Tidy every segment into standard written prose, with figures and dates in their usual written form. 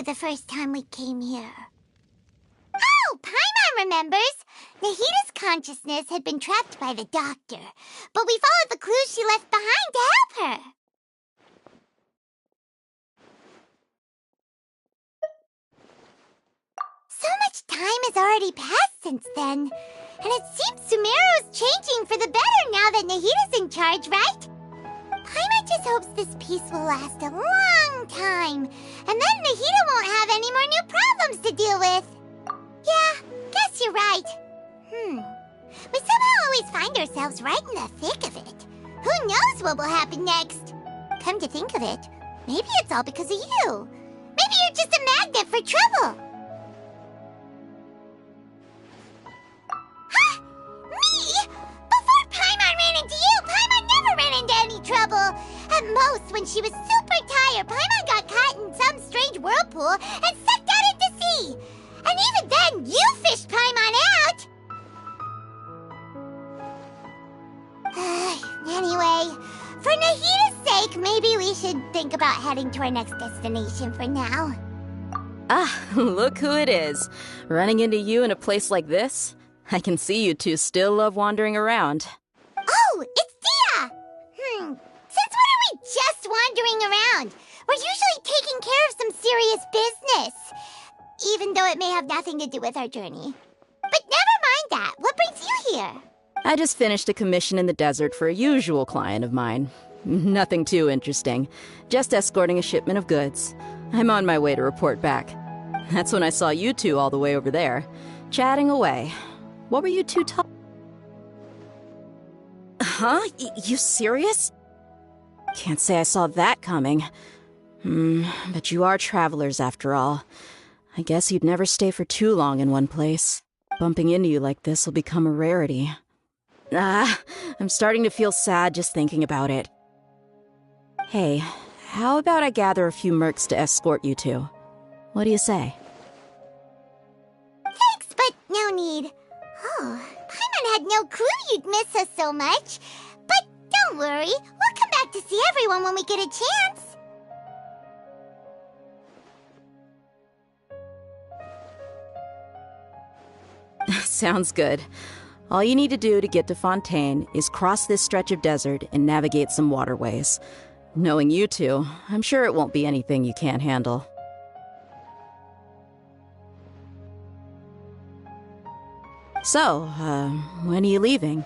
The first time we came here. Oh, Paimon remembers! Nahita's consciousness had been trapped by the doctor, but we followed the clues she left behind to help her. So much time has already passed since then, and it seems Sumeru's changing for the better now that Nahita's in charge, right? Paimon just hopes this peace will last a long time, and then Nahita won't have any more new problems to deal with. Yeah, guess you're right. We somehow always find ourselves right in the thick of it. Who knows what will happen next? Come to think of it, maybe it's all because of you. Maybe you're just a magnet for trouble. Huh? Me? Before Paimon ran into you, Paimon never ran into any trouble. At most, when she was super tired, Paimon got caught in some strange whirlpool and sucked out into sea. And even then, you fished Paimon out! Anyway, for Nahita's sake, maybe we should think about heading to our next destination for now. Ah, look who it is. Running into you in a place like this? I can see you two still love wandering around. Oh, it's Dia! Since when are we just wandering around? We're usually taking care of some serious business. Even though it may have nothing to do with our journey. But never mind that. What brings you here? I just finished a commission in the desert for a usual client of mine. Nothing too interesting. Just escorting a shipment of goods. I'm on my way to report back. That's when I saw you two all the way over there, chatting away. What were you two talking? Huh? You serious? Can't say I saw that coming. But you are travelers after all. I guess you'd never stay for too long in one place. Bumping into you like this will become a rarity. I'm starting to feel sad just thinking about it. Hey, how about I gather a few mercs to escort you two? What do you say? Thanks, but no need. Oh, Paimon had no clue you'd miss us so much. But don't worry, we'll come back to see everyone when we get a chance. Sounds good. All you need to do to get to Fontaine is cross this stretch of desert and navigate some waterways. Knowing you two, I'm sure it won't be anything you can't handle. So, when are you leaving?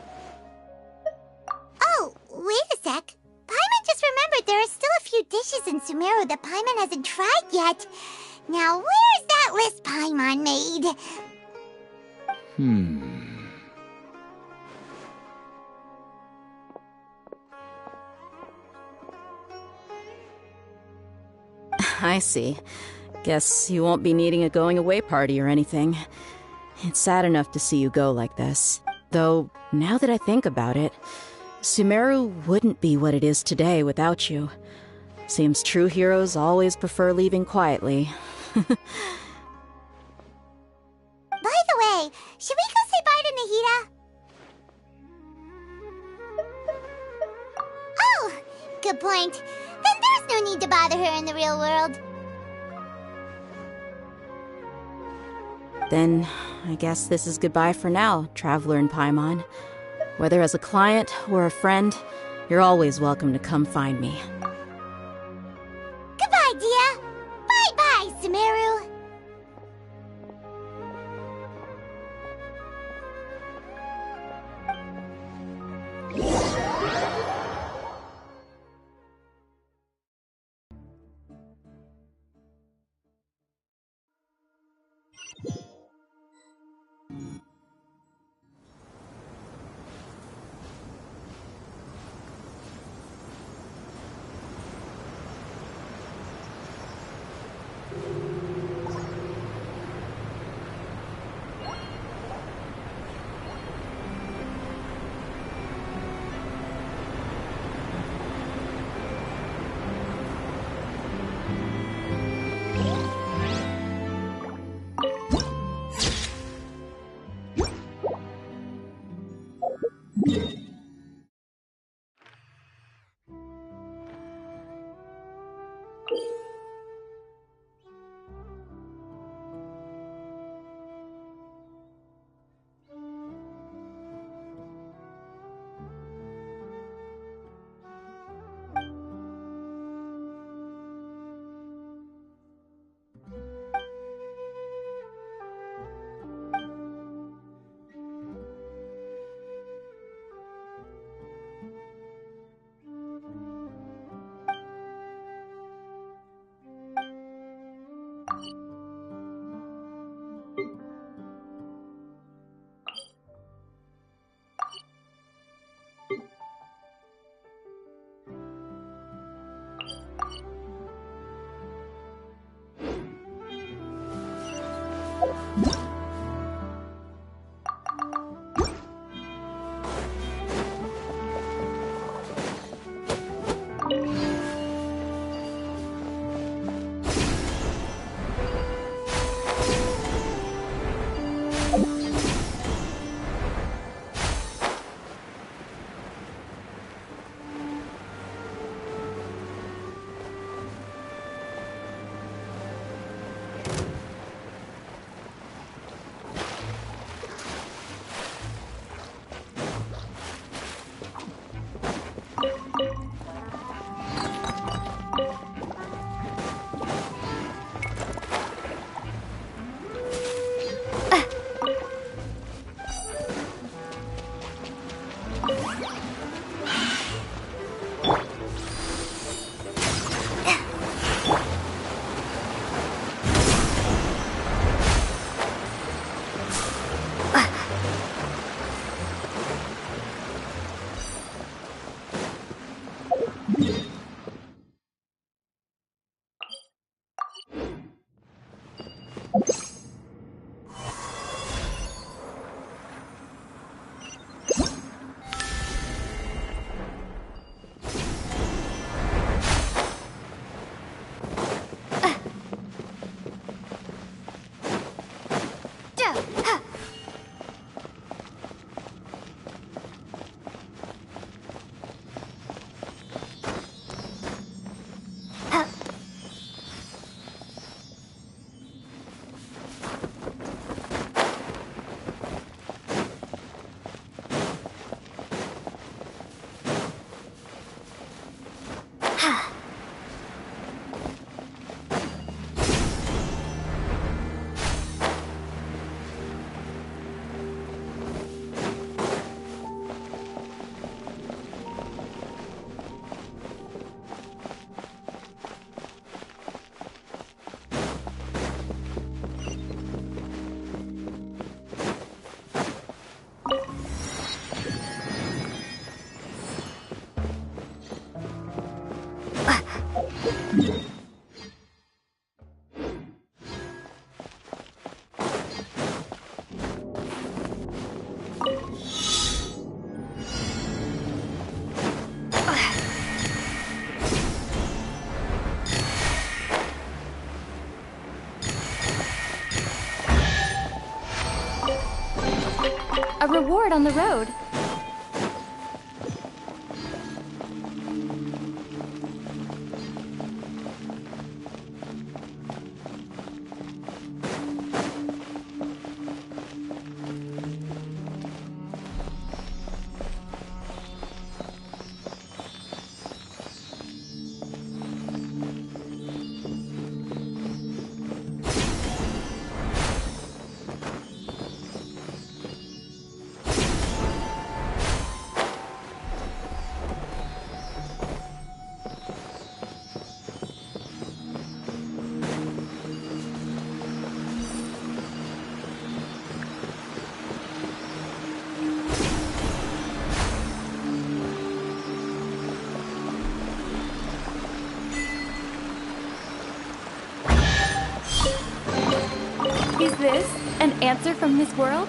Oh, wait a sec. Paimon just remembered there are still a few dishes in Sumeru that Paimon hasn't tried yet. Now, where's that list Paimon made? I see. Guess you won't be needing a going-away party or anything. It's sad enough to see you go like this. Though, now that I think about it, Sumeru wouldn't be what it is today without you. Seems true heroes always prefer leaving quietly. By the way, should we go say bye to Nahita? Oh, good point. Then there's no need to bother her in the real world. Then, I guess this is goodbye for now, Traveler in Paimon. Whether as a client or a friend, you're always welcome to come find me. Goodbye, Dia. Bye-bye, Sumeru. A reward on the road. Is this an answer from this world?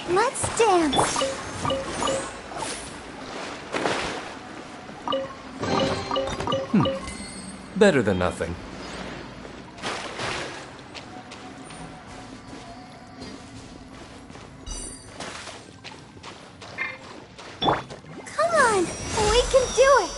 Let's dance. Better than nothing. Come on, we can do it.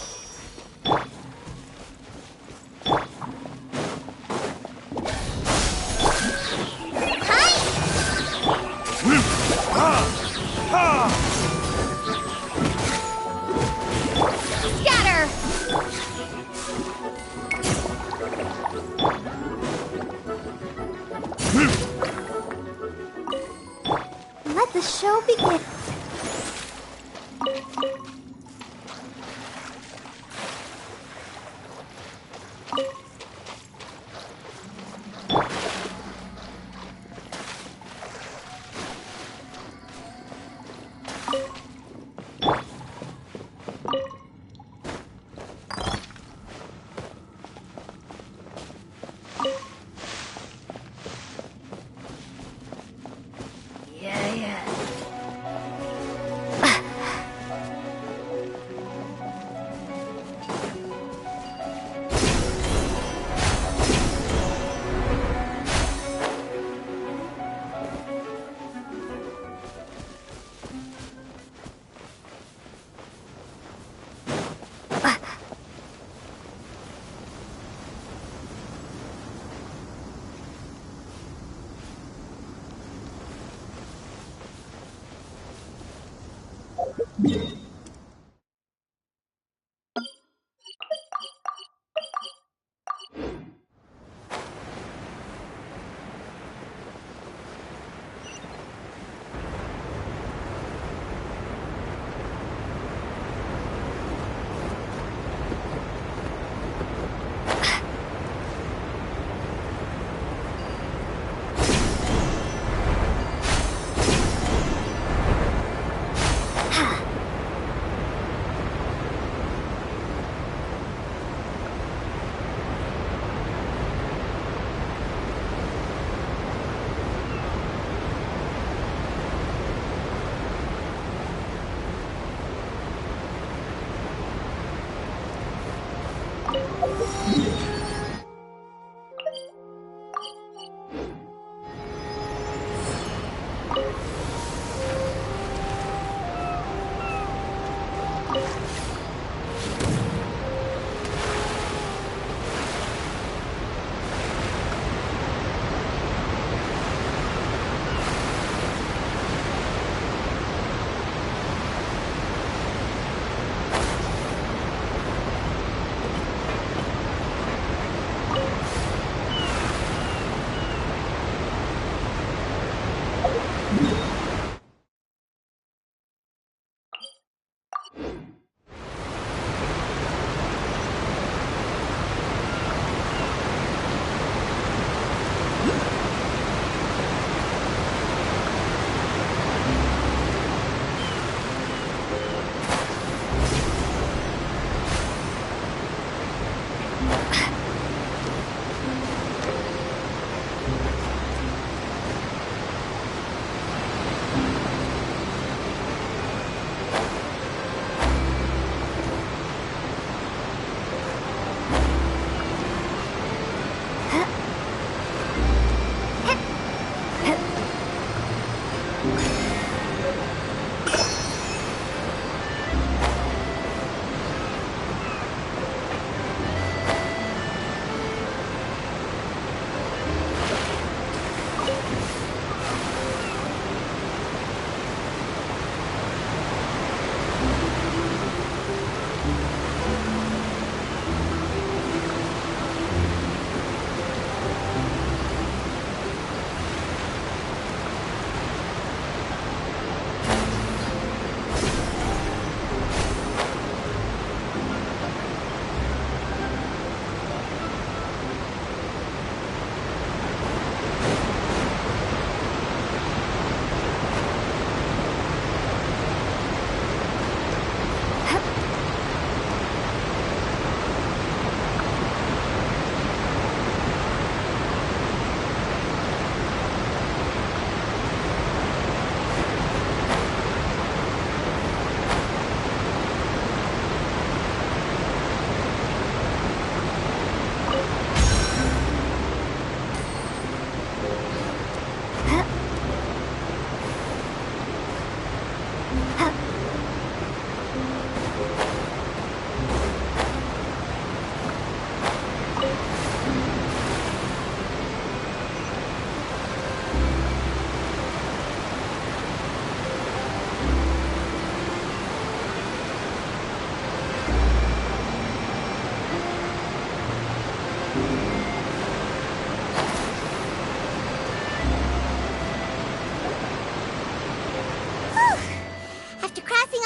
Let the show begin.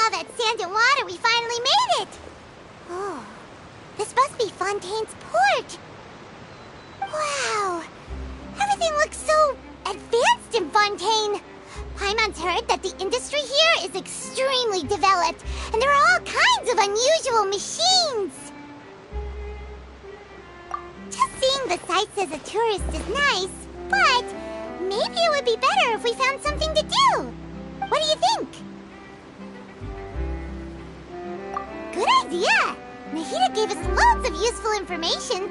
all that sand and water, we finally made it! Oh, this must be Fontaine's port. Wow, everything looks so advanced in Fontaine. Paimon's heard that the industry here is extremely developed, and there are all kinds of unusual machines. Just seeing the sights as a tourist is nice, but maybe it would be better if we found something to do. What do you think? Good idea! Nahida gave us loads of useful information.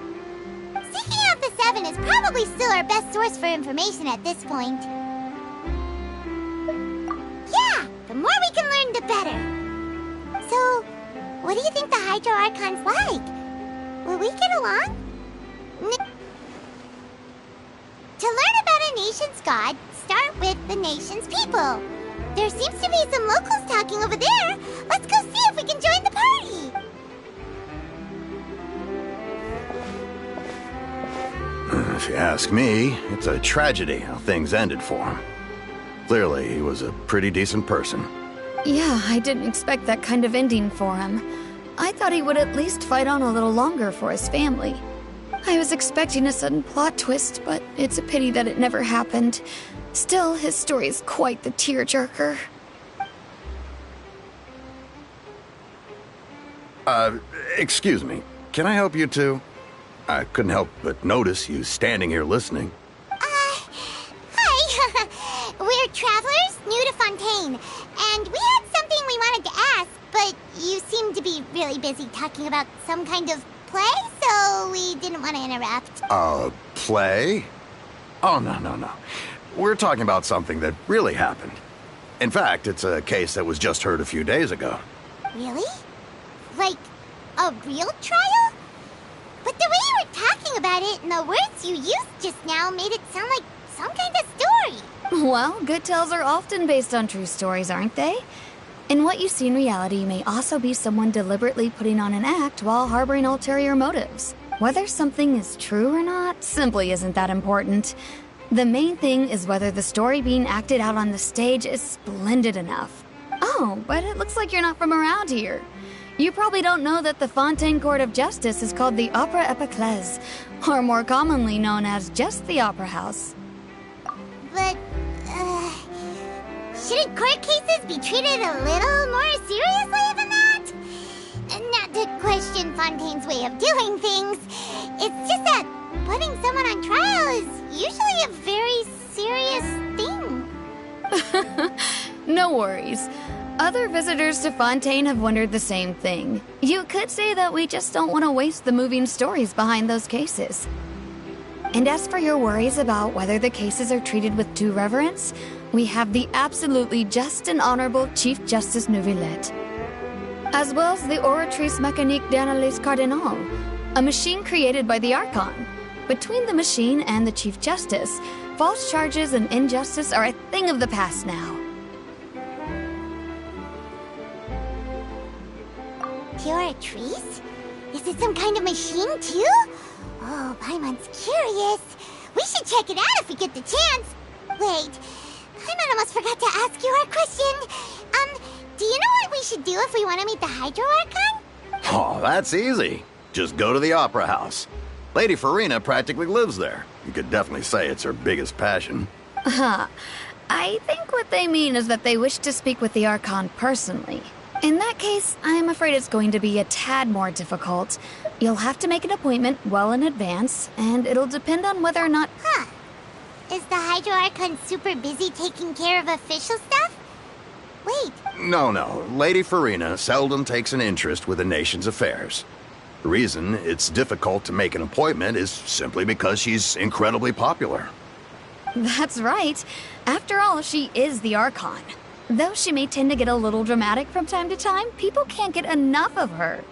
Seeking out the Seven is probably still our best source for information at this point. Yeah, the more we can learn, the better. So, what do you think the Hydro Archon's like? Will we get along? To learn about a nation's god, start with the nation's people. There seems to be some locals talking over there. Let's go see if we can join the party. If you ask me, it's a tragedy how things ended for him. Clearly, he was a pretty decent person. Yeah, I didn't expect that kind of ending for him. I thought he would at least fight on a little longer for his family. I was expecting a sudden plot twist, but it's a pity that it never happened. Still, his story is quite the tearjerker. Excuse me. Can I help you too? I couldn't help but notice you standing here listening. Hi. We're travelers new to Fontaine, and we had something we wanted to ask, but you seem to be really busy talking about some kind of play, so we didn't want to interrupt. Play? Oh, no. We're talking about something that really happened. In fact, it's a case that was just heard a few days ago. Really? Like, a real trial? But the way you were talking about it and the words you used just now made it sound like some kind of story. Well, good tales are often based on true stories, aren't they? And what you see in reality may also be someone deliberately putting on an act while harboring ulterior motives. Whether something is true or not simply isn't that important. The main thing is whether the story being acted out on the stage is splendid enough. Oh, but it looks like you're not from around here. You probably don't know that the Fontaine Court of Justice is called the Opera Epiclese, or more commonly known as just the Opera House. But, shouldn't court cases be treated a little more seriously than that? Not to question Fontaine's way of doing things. It's just that putting someone on trial is usually a very serious thing. No worries. Other visitors to Fontaine have wondered the same thing. You could say that we just don't want to waste the moving stories behind those cases. And as for your worries about whether the cases are treated with due reverence, we have the absolutely just and honorable Chief Justice Neuvillette, as well as the Oratrice Mécanique d'Analyse Cardinal, a machine created by the Archon. Between the machine and the Chief Justice, false charges and injustice are a thing of the past now. Oratrice? Is it some kind of machine too? Oh, Paimon's curious. We should check it out if we get the chance. Wait, Paimon almost forgot to ask you our question. Do you know what we should do if we want to meet the Hydro Archon? Oh, that's easy. Just go to the Opera House. Lady Farina practically lives there. You could definitely say it's her biggest passion. I think what they mean is that they wish to speak with the Archon personally. In that case, I'm afraid it's going to be a tad more difficult. You'll have to make an appointment well in advance, and it'll depend on whether or not... Is the Hydro Archon super busy taking care of official stuff? Wait. No. Lady Farina seldom takes an interest with the nation's affairs. The reason it's difficult to make an appointment is simply because she's incredibly popular. That's right. After all, she is the Archon. Though she may tend to get a little dramatic from time to time, people can't get enough of her.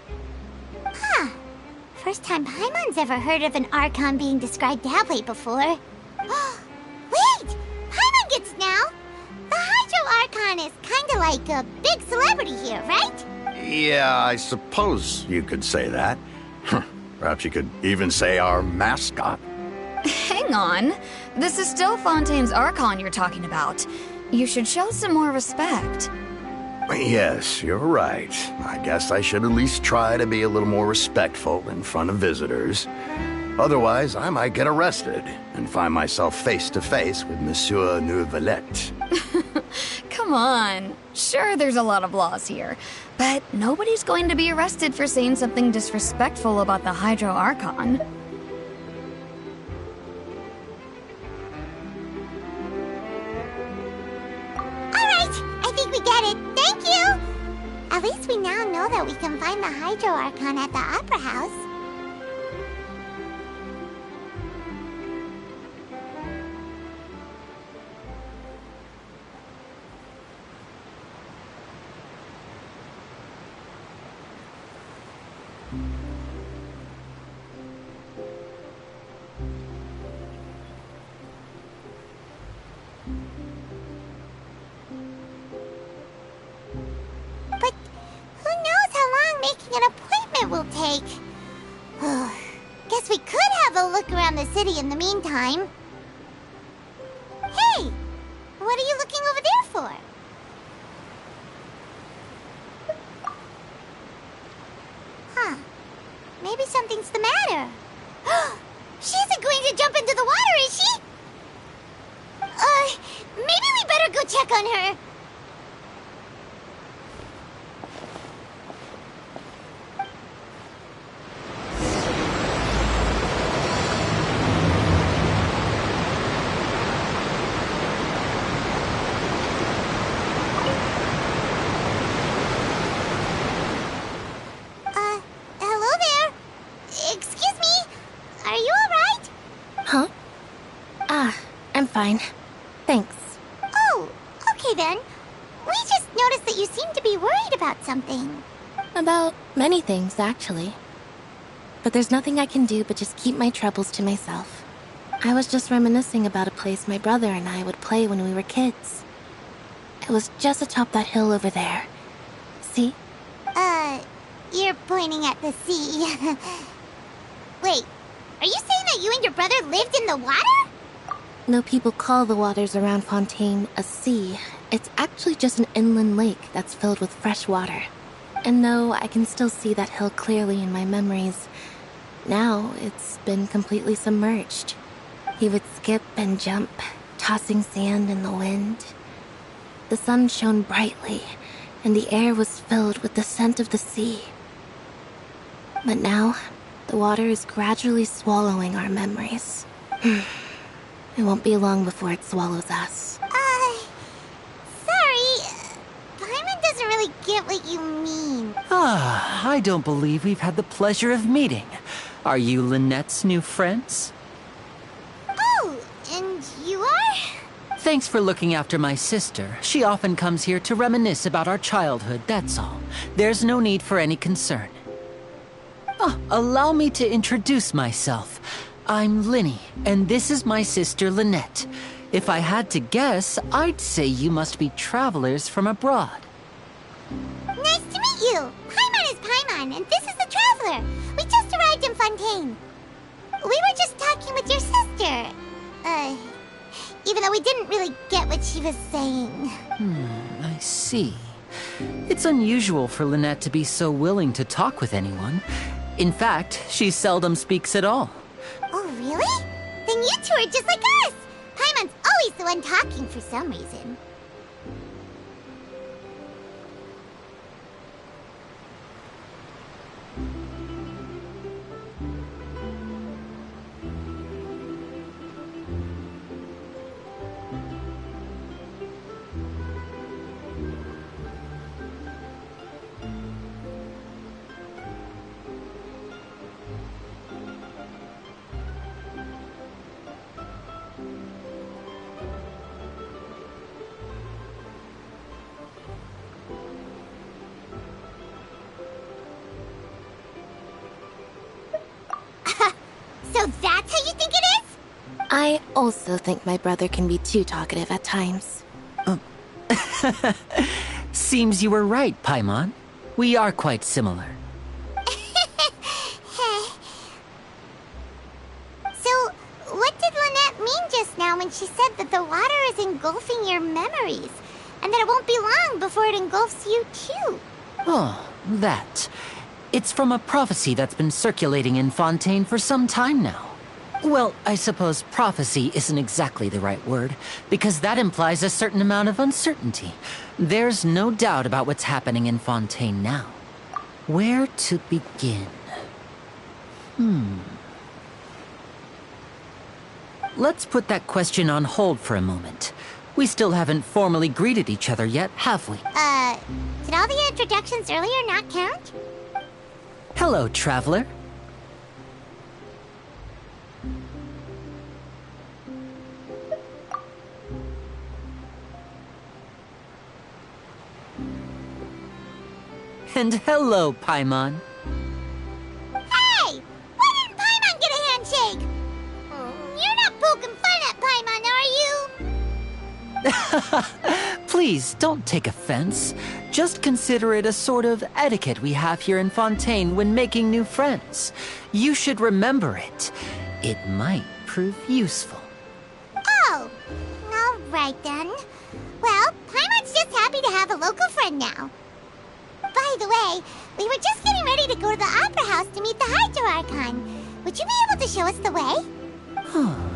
First time Paimon's ever heard of an Archon being described that way before. Wait! Paimon gets now! The Hydro Archon is kinda like a big celebrity here, right? Yeah, I suppose you could say that. Perhaps you could even say our mascot. Hang on. This is still Fontaine's Archon you're talking about. You should show some more respect. Yes, you're right. I guess I should at least try to be a little more respectful in front of visitors. Otherwise, I might get arrested and find myself face to face with Monsieur Neuvillette. Come on. Sure, there's a lot of laws here, but nobody's going to be arrested for saying something disrespectful about the Hydro Archon. At least we now know that we can find the Hydro Archon at the Opera House. An appointment will take. Guess we could have a look around the city in the meantime. Hey! What are you looking over there for? Huh. Maybe something's the matter. She isn't going to jump into the water, is she? Maybe we better go check on her. Fine. Thanks. Oh, okay then. We just noticed that you seem to be worried about something. About many things, actually. But there's nothing I can do but just keep my troubles to myself. I was just reminiscing about a place my brother and I would play when we were kids. It was just atop that hill over there. See? You're pointing at the sea. Wait, are you saying that you and your brother lived in the water? No, people call the waters around Fontaine a sea. It's actually just an inland lake that's filled with fresh water. And though I can still see that hill clearly in my memories, now it's been completely submerged. He would skip and jump, tossing sand in the wind. The sun shone brightly, and the air was filled with the scent of the sea. But now, the water is gradually swallowing our memories. It won't be long before it swallows us. Sorry. Paimon doesn't really get what you mean. I don't believe we've had the pleasure of meeting. Are you Lynette's new friends? Oh, and you are? Thanks for looking after my sister. She often comes here to reminisce about our childhood, that's all. There's no need for any concern. Allow me to introduce myself. I'm Linny, and this is my sister Lynette. If I had to guess, I'd say you must be travelers from abroad. Nice to meet you! Paimon is Paimon, and this is the Traveler. We just arrived in Fontaine. We were just talking with your sister. Even though we didn't really get what she was saying. I see. It's unusual for Lynette to be so willing to talk with anyone. In fact, she seldom speaks at all. Oh, really? Then you two are just like us! Paimon's always the one talking for some reason. So that's how you think it is? I also think my brother can be too talkative at times. Seems you were right, Paimon. We are quite similar. So, what did Lynette mean just now when she said that the water is engulfing your memories? and that it won't be long before it engulfs you too. Oh, that. It's from a prophecy that's been circulating in Fontaine for some time now. Well, I suppose prophecy isn't exactly the right word, because that implies a certain amount of uncertainty. There's no doubt about what's happening in Fontaine now. Where to begin? Let's put that question on hold for a moment. We still haven't formally greeted each other yet, have we? Did all the introductions earlier not count? Hello, traveler. And hello, Paimon. Hey! Why didn't Paimon get a handshake? You're not poking fun at Paimon, are you? Please, don't take offense. Just consider it a sort of etiquette we have here in Fontaine when making new friends. You should remember it. It might prove useful. Oh, all right then. Well, Paimon's just happy to have a local friend now. By the way, we were just getting ready to go to the Opera House to meet the Hydro Archon. Would you be able to show us the way?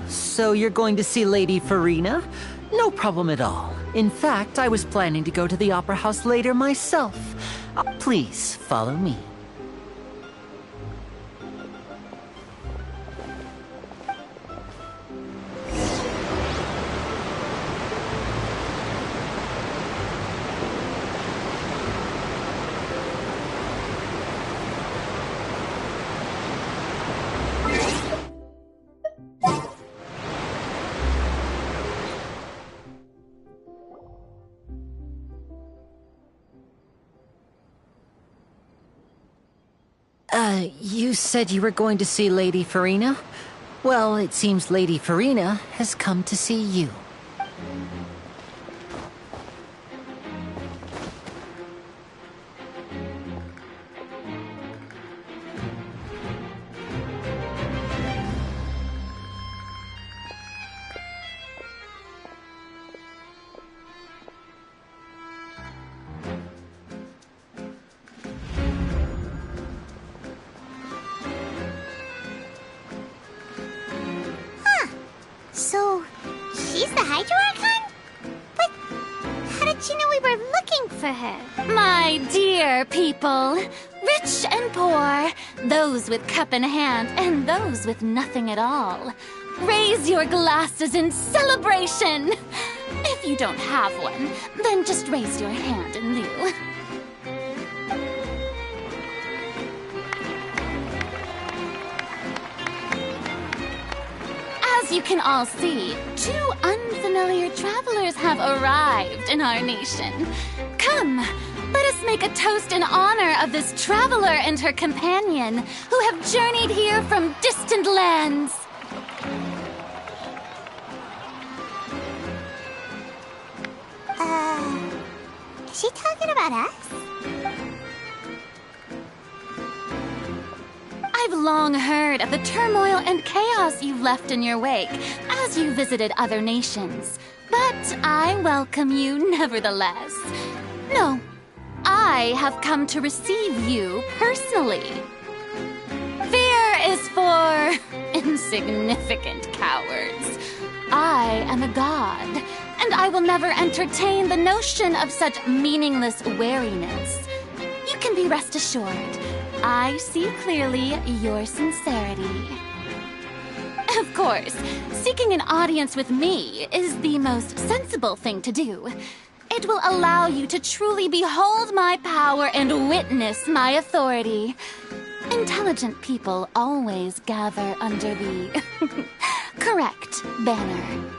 So you're going to see Lady Farina? No problem at all. In fact, I was planning to go to the Opera House later myself. Please, follow me. You said you were going to see Lady Farina? Well, it seems Lady Farina has come to see you. So, she's the Hydro Archon? But how did she know we were looking for her? My dear people, rich and poor, those with cup in hand and those with nothing at all, raise your glasses in celebration! If you don't have one, then just raise your hand in lieu. As you can all see, two unfamiliar travelers have arrived in our nation. Come, let us make a toast in honor of this traveler and her companion who have journeyed here from distant lands. Is she talking about us? I've long heard of the turmoil and chaos you've left in your wake as you visited other nations. But I welcome you nevertheless. No, I have come to receive you personally. Fear is for insignificant cowards. I am a god, and I will never entertain the notion of such meaningless wariness. You can be rest assured, I see clearly your sincerity. Of course, seeking an audience with me is the most sensible thing to do. It will allow you to truly behold my power and witness my authority. Intelligent people always gather under the correct banner.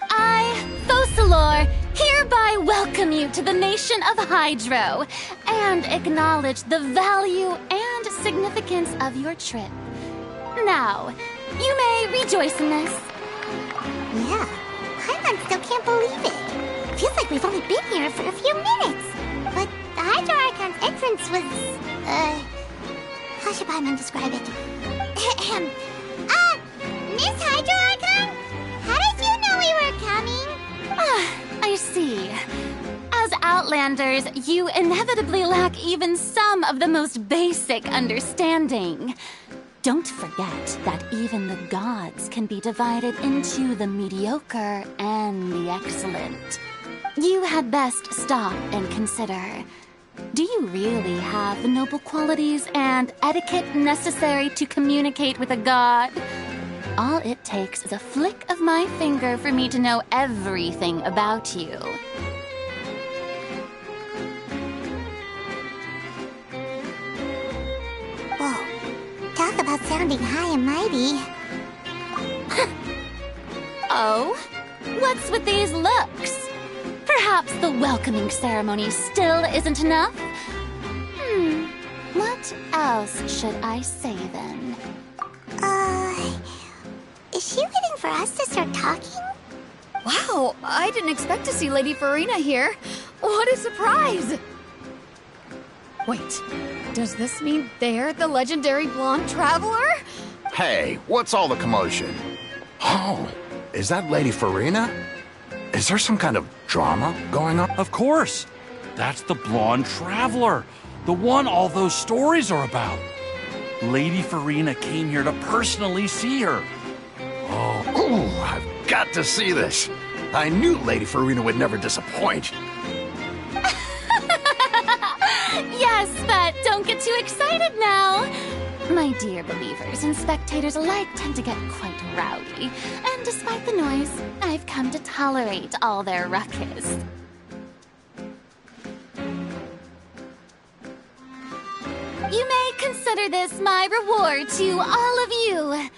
I, Focalor, hereby welcome you to the nation of Hydro and acknowledge the value and significance of your trip. Now, you may rejoice in this. Yeah, Paimon still can't believe it. Feels like we've only been here for a few minutes. But the Hydro Archon's entrance was, how should Paimon describe it? Miss Hydro Archon? How did you know we were coming? I I see. As Outlanders, you inevitably lack even some of the most basic understanding. Don't forget that even the gods can be divided into the mediocre and the excellent. You had best stop and consider. Do you really have the noble qualities and etiquette necessary to communicate with a god? All it takes is a flick of my finger for me to know everything about you. Whoa. Talk about sounding high and mighty. Oh? What's with these looks? Perhaps the welcoming ceremony still isn't enough? What else should I say then? Is she waiting for us to start talking? Wow, I didn't expect to see Lady Farina here. What a surprise! Wait, does this mean they're the legendary blonde traveler? Hey, what's all the commotion? Oh, is that Lady Farina? Is there some kind of drama going on? Of course. That's the blonde traveler. The one all those stories are about. Lady Farina came here to personally see her. Oh, I've got to see this. I knew Lady Farina would never disappoint. Yes, but don't get too excited now. My dear believers and spectators alike tend to get quite rowdy, and despite the noise, I've come to tolerate all their ruckus. You may consider this my reward to all of you.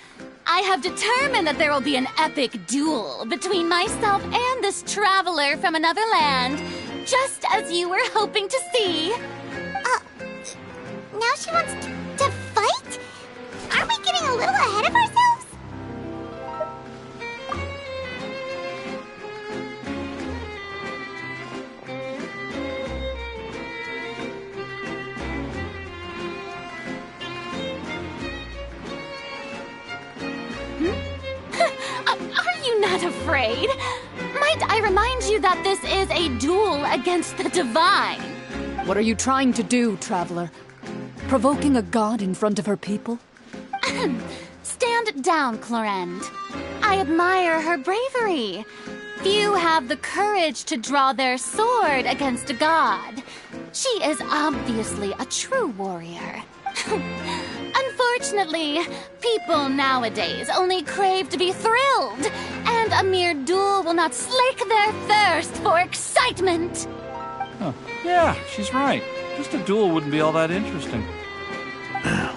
I have determined that there will be an epic duel between myself and this traveler from another land, just as you were hoping to see. Now she wants to fight? Aren't we getting a little ahead of ourselves? Are you not afraid? Might I remind you that this is a duel against the divine? What are you trying to do, traveler? Provoking a god in front of her people? Stand down, Clorend. I admire her bravery. Few have the courage to draw their sword against a god. She is obviously a true warrior. Unfortunately, people nowadays only crave to be thrilled, and a mere duel will not slake their thirst for excitement. Huh. Yeah, she's right. Just a duel wouldn't be all that interesting.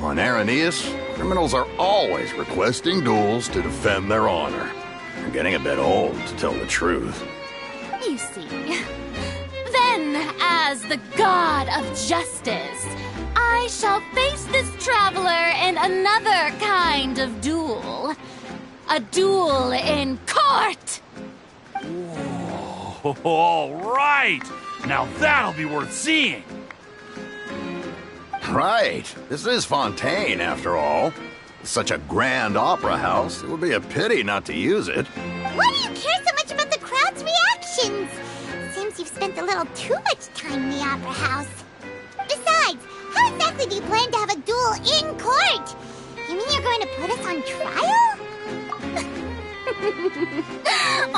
On Araneus, criminals are always requesting duels to defend their honor. I'm getting a bit old, to tell the truth. You see. Then, as the god of justice, I shall face this traveler in another kind of duel. A duel in court! Whoa, all right! Now that'll be worth seeing! Right. This is Fontaine, after all. With such a grand opera house, it would be a pity not to use it. Why do you care so much about the crowd's reactions? Seems you've spent a little too much time in the opera house. Besides, how exactly do you plan to have a duel in court? You mean you're going to put us on trial?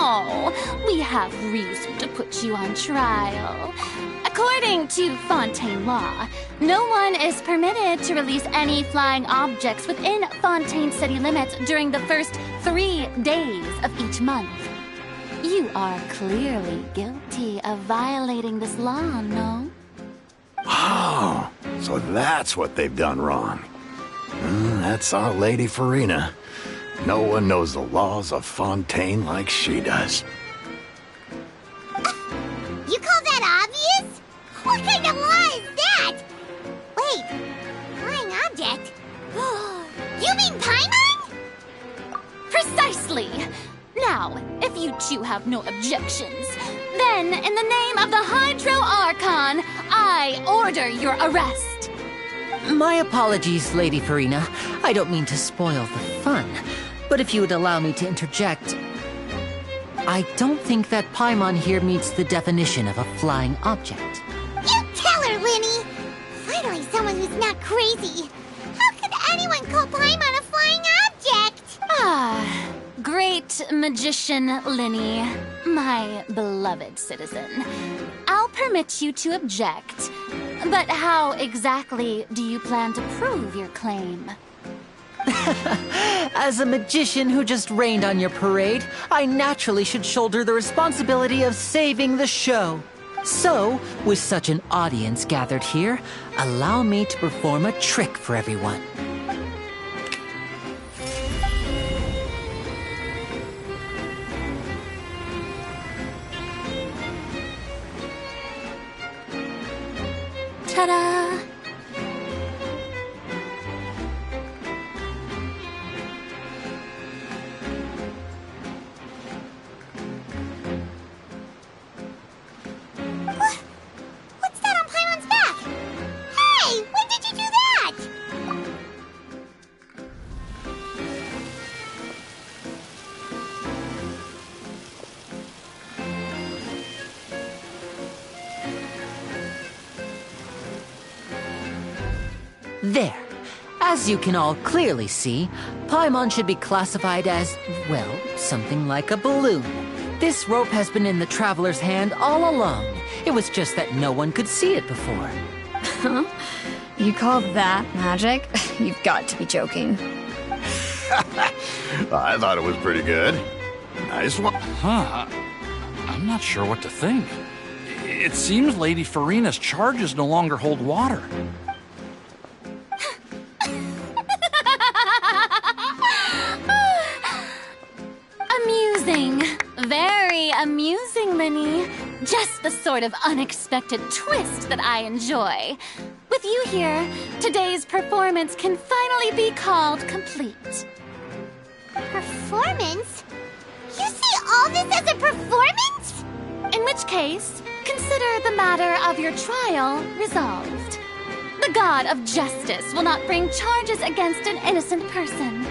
Oh, we have reason to put you on trial. According to Fontaine law, no one is permitted to release any flying objects within Fontaine city limits during the first 3 days of each month. You are clearly guilty of violating this law, no? Oh, so that's what they've done wrong. That's our Lady Farina. No one knows the laws of Fontaine like she does. You call that obvious? What kind of law is that? Wait, flying object? You mean Paimon? Precisely! Now, if you two have no objections, then in the name of the Hydro Archon, I order your arrest. My apologies, Lady Farina. I don't mean to spoil the fun. But if you would allow me to interject... I don't think that Paimon here meets the definition of a flying object. You tell her, Linny! Finally someone who's not crazy. How could anyone call Paimon a flying object? Ah, great magician Linny, my beloved citizen. I'll permit you to object, but how exactly do you plan to prove your claim? As a magician who just rained on your parade, I naturally should shoulder the responsibility of saving the show. So, with such an audience gathered here, allow me to perform a trick for everyone. Ta-da! What's that on Paimon's back? Hey, when did you do that? There. As you can all clearly see, Paimon should be classified as, well, something like a balloon. This rope has been in the traveler's hand all along. It was just that no one could see it before. Huh? You call that magic? You've got to be joking. I thought it was pretty good. Nice one. Huh. I'm not sure what to think. It seems Lady Farina's charges no longer hold water. Amusing. Very amusing, Linny. Just the sort of unexpected twist that I enjoy. With you here, today's performance can finally be called complete. Performance? You see all this as a performance? In which case, consider the matter of your trial resolved. The god of justice will not bring charges against an innocent person.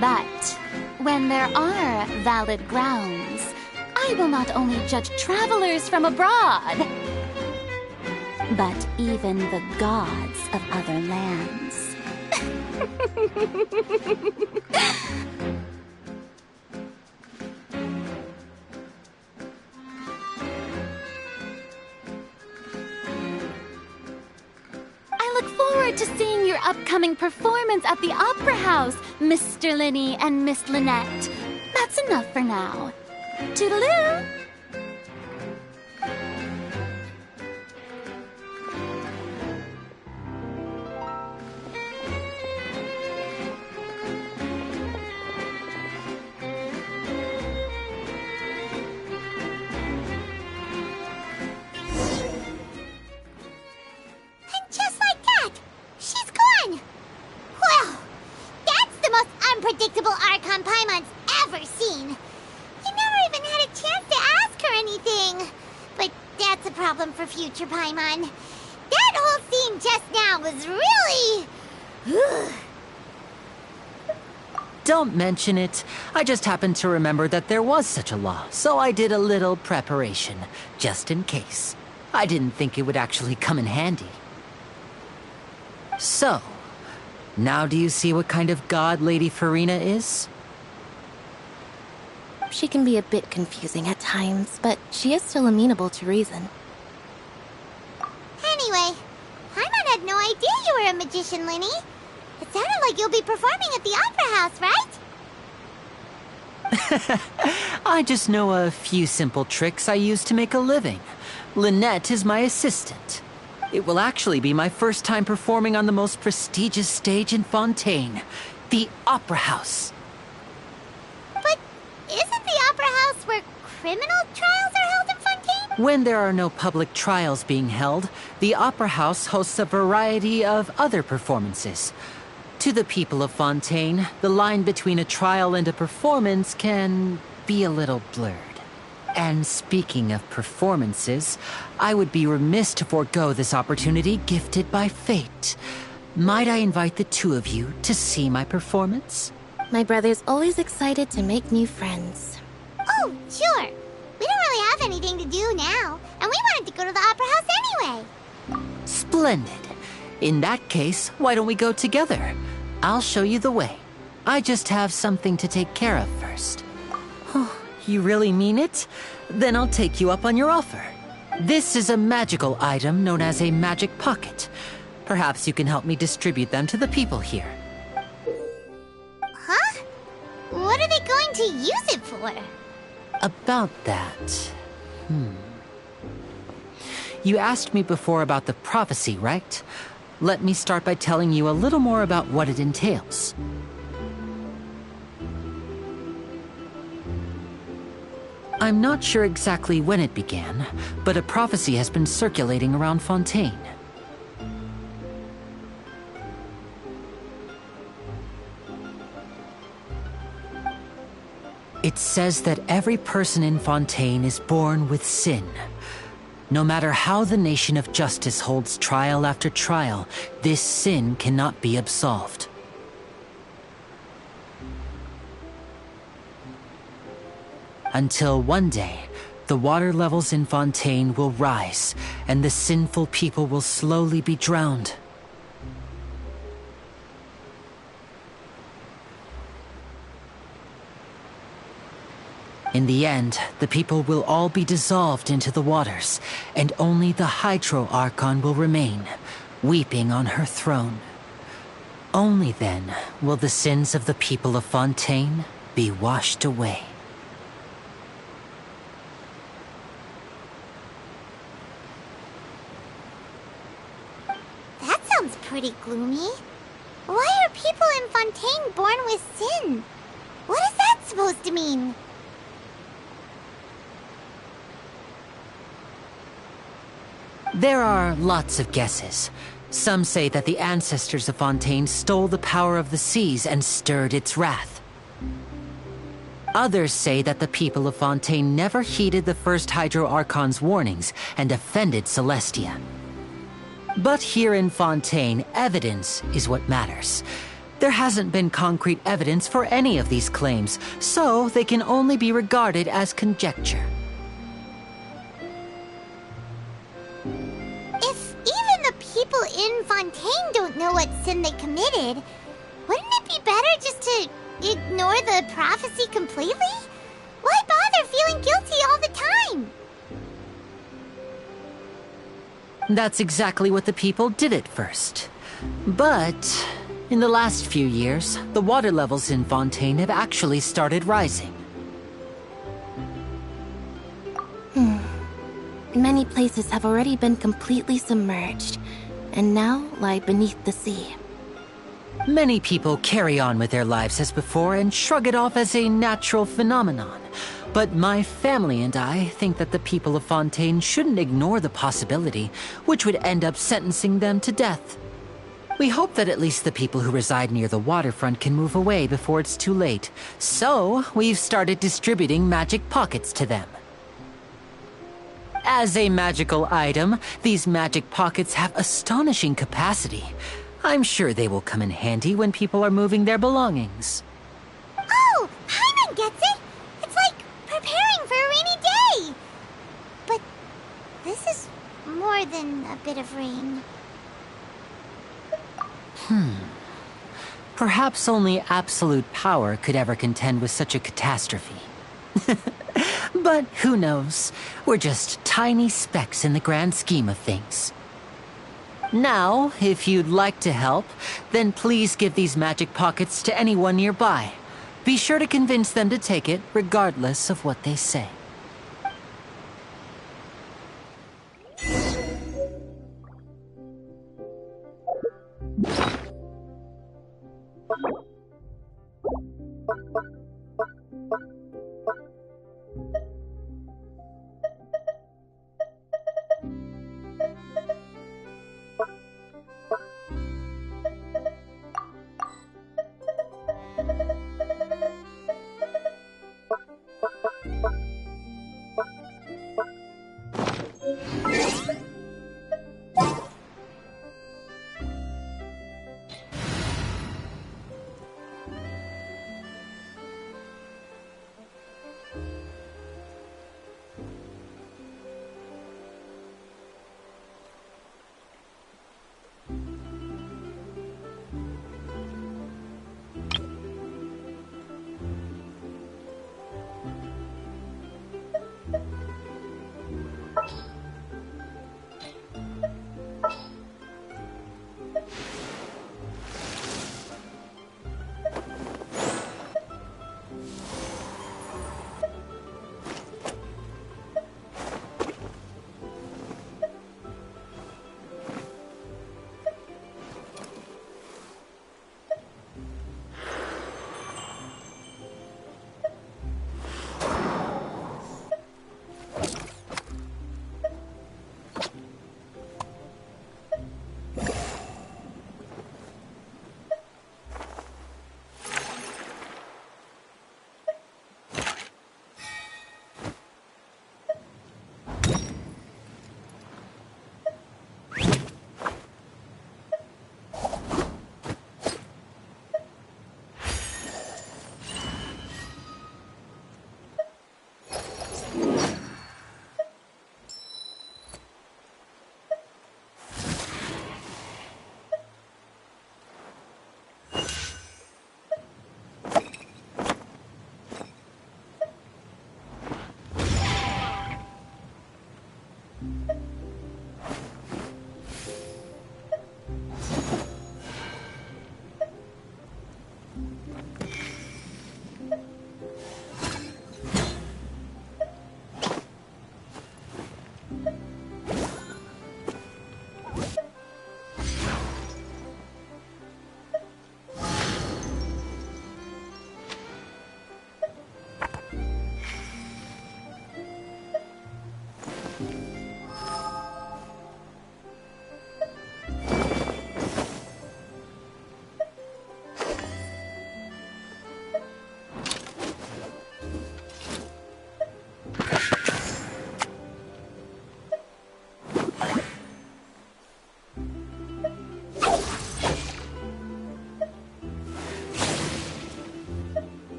But when there are valid grounds, I will not only judge travelers from abroad, but even the gods of other lands. I look forward to seeing your upcoming performance at the Opera House, Mr. Linny and Miss Lynette. That's enough for now. Toodaloo! Unpredictable Archon Paimon's ever seen. You never even had a chance to ask her anything. But that's a problem for future Paimon. That whole scene just now was really... Don't mention it. I just happened to remember that there was such a law, so I did a little preparation, just in case. I didn't think it would actually come in handy. So, now do you see what kind of god Lady Farina is? She can be a bit confusing at times, but she is still amenable to reason. Anyway, Paimon had no idea you were a magician, Linny. It sounded like you'll be performing at the Opera House, right? I just know a few simple tricks I use to make a living. Lynette is my assistant. It will actually be my first time performing on the most prestigious stage in Fontaine, the Opera House. But isn't the Opera House where criminal trials are held in Fontaine? When there are no public trials being held, the Opera House hosts a variety of other performances. To the people of Fontaine, the line between a trial and a performance can be a little blurred. And speaking of performances, I would be remiss to forego this opportunity gifted by fate. Might I invite the two of you to see my performance? My brother's always excited to make new friends. Of Oh, sure. We don't really have anything to do now, and we wanted to go to the Opera House anyway. Splendid. In that case, why don't we go together? I'll show you the way. I just have something to take care of first. Oh, you really mean it? Then I'll take you up on your offer. This is a magical item known as a magic pocket. Perhaps you can help me distribute them to the people here. Huh? What are they going to use it for? About that... You asked me before about the prophecy, right? Let me start by telling you a little more about what it entails. I'm not sure exactly when it began, but a prophecy has been circulating around Fontaine. It says that every person in Fontaine is born with sin. No matter how the nation of justice holds trial after trial, this sin cannot be absolved. Until one day, the water levels in Fontaine will rise, and the sinful people will slowly be drowned. In the end, the people will all be dissolved into the waters, and only the Hydro Archon will remain, weeping on her throne. Only then will the sins of the people of Fontaine be washed away. That sounds pretty gloomy. Why are people in Fontaine born with sin? What is that supposed to mean? There are lots of guesses. Some say that the ancestors of Fontaine stole the power of the seas and stirred its wrath. Others say that the people of Fontaine never heeded the first Hydro Archon's warnings and offended Celestia. But here in Fontaine, evidence is what matters. There hasn't been concrete evidence for any of these claims, so they can only be regarded as conjecture. People in Fontaine don't know what sin they committed. Wouldn't it be better just to ignore the prophecy completely? Why bother feeling guilty all the time? That's exactly what the people did at first. But in the last few years, the water levels in Fontaine have actually started rising. Many places have already been completely submerged, and now lie beneath the sea. Many people carry on with their lives as before and shrug it off as a natural phenomenon. But my family and I think that the people of Fontaine shouldn't ignore the possibility, which would end up sentencing them to death. We hope that at least the people who reside near the waterfront can move away before it's too late. So, we've started distributing magic pockets to them. As a magical item, these magic pockets have astonishing capacity. I'm sure they will come in handy when people are moving their belongings. Oh, Paimon gets it! It's like preparing for a rainy day! But this is more than a bit of rain. Perhaps only absolute power could ever contend with such a catastrophe. But who knows? We're just tiny specks in the grand scheme of things. Now, if you'd like to help, then please give these magic pockets to anyone nearby. Be sure to convince them to take it, regardless of what they say.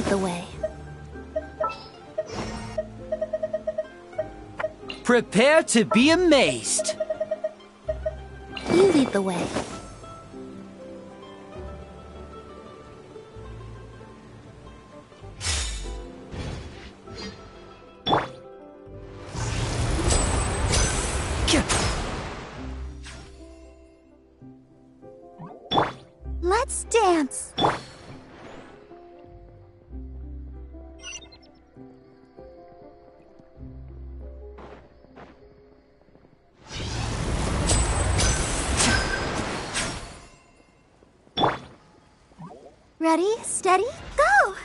lead the way. Prepare to be amazed. You lead the way. Let's dance. Ready, steady, go!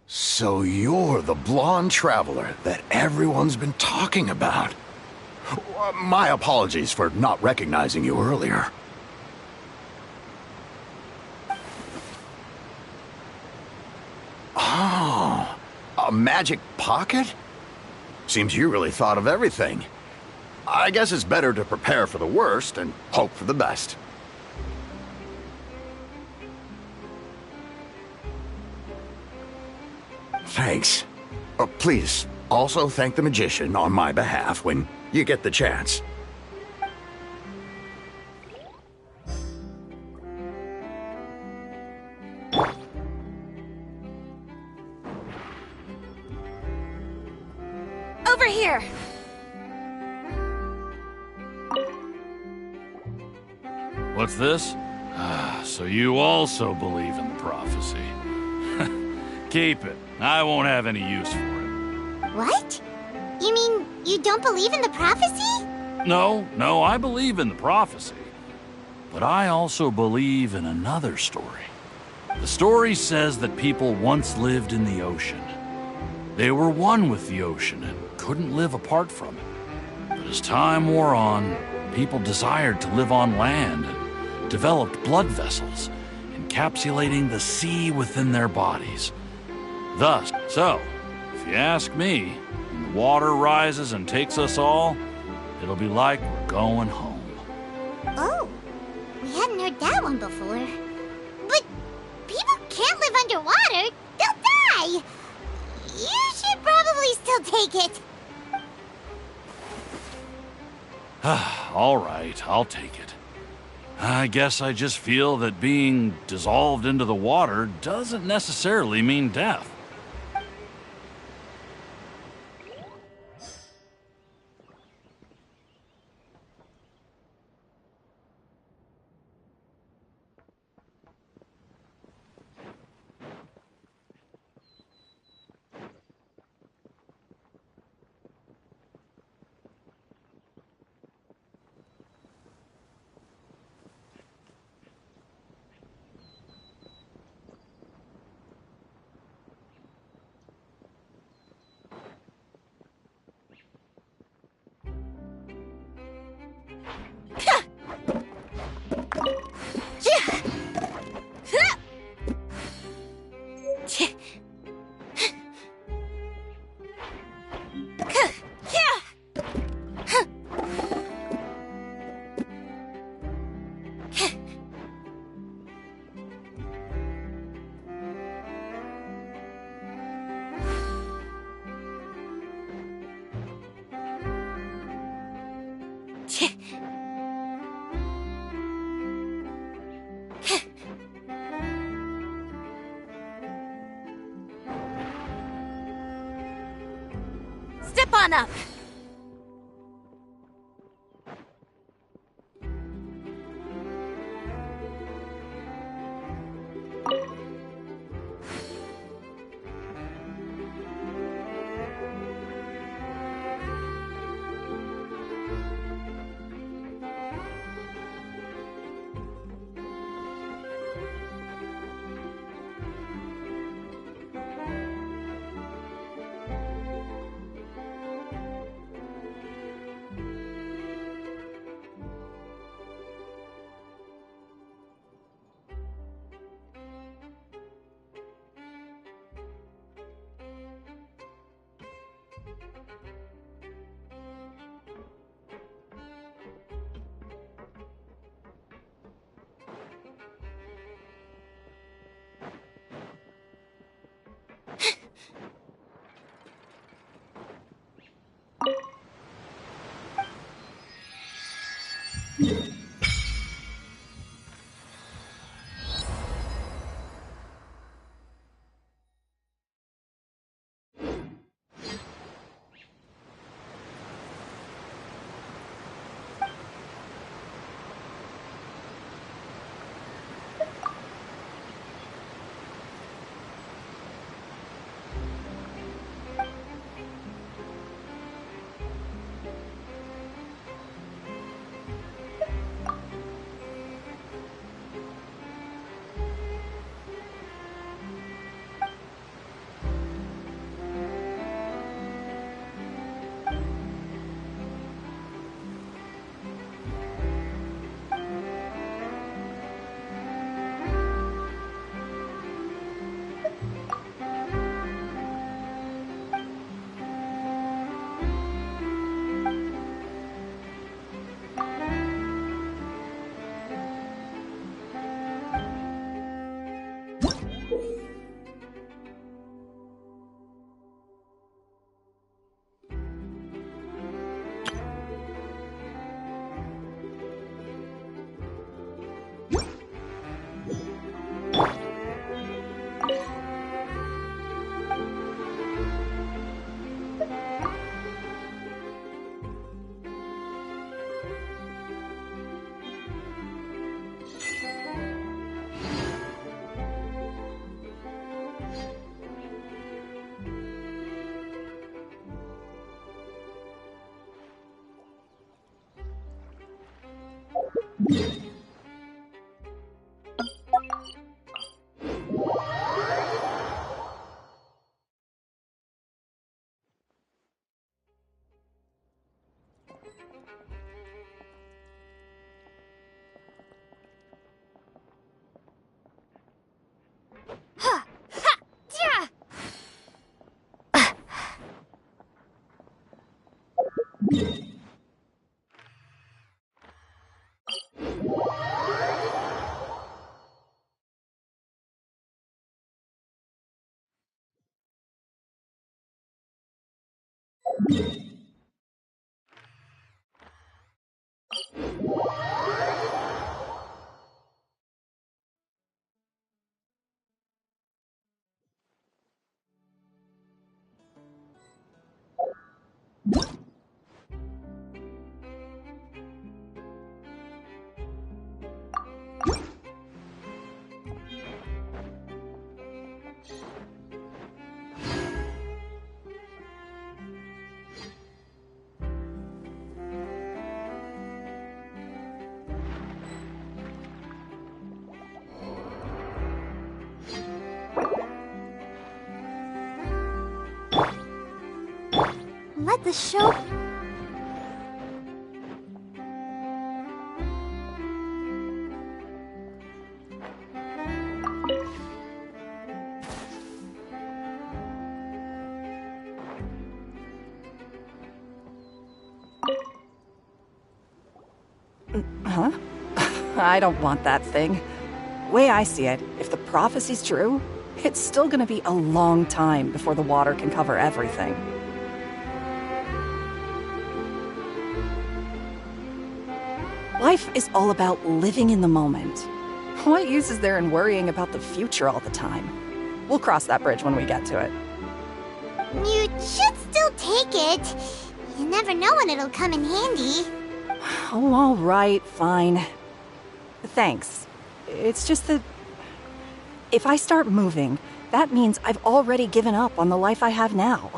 So you're the blonde traveler that everyone's been talking about. My apologies for not recognizing you earlier. Oh, a magic pocket? Seems you really thought of everything. I guess it's better to prepare for the worst and hope for the best. Thanks. Please, also thank the magician on my behalf when you get the chance. Over here! What's this? So you also believe in the prophecy. Keep it. I won't have any use for it. What? You mean you don't believe in the prophecy? No, I believe in the prophecy. But I also believe in another story. The story says that people once lived in the ocean. They were one with the ocean and couldn't live apart from it. But as time wore on, people desired to live on land and developed blood vessels, encapsulating the sea within their bodies. Thus, if you ask me, when the water rises and takes us all, it'll be like we're going home. Oh, we hadn't heard that one before. But people can't live underwater. They'll die. You should probably still take it. All right, I'll take it. I guess I just feel that being dissolved into the water doesn't necessarily mean death. Step on up. Let the show... Huh? I don't want that thing. Way I see it, if the prophecy's true, it's still gonna be a long time before the water can cover everything. Life is all about living in the moment. What use is there in worrying about the future all the time? We'll cross that bridge when we get to it. You should still take it. You never know when it'll come in handy. Oh, all right, fine. Thanks. It's just that... if I start moving, that means I've already given up on the life I have now.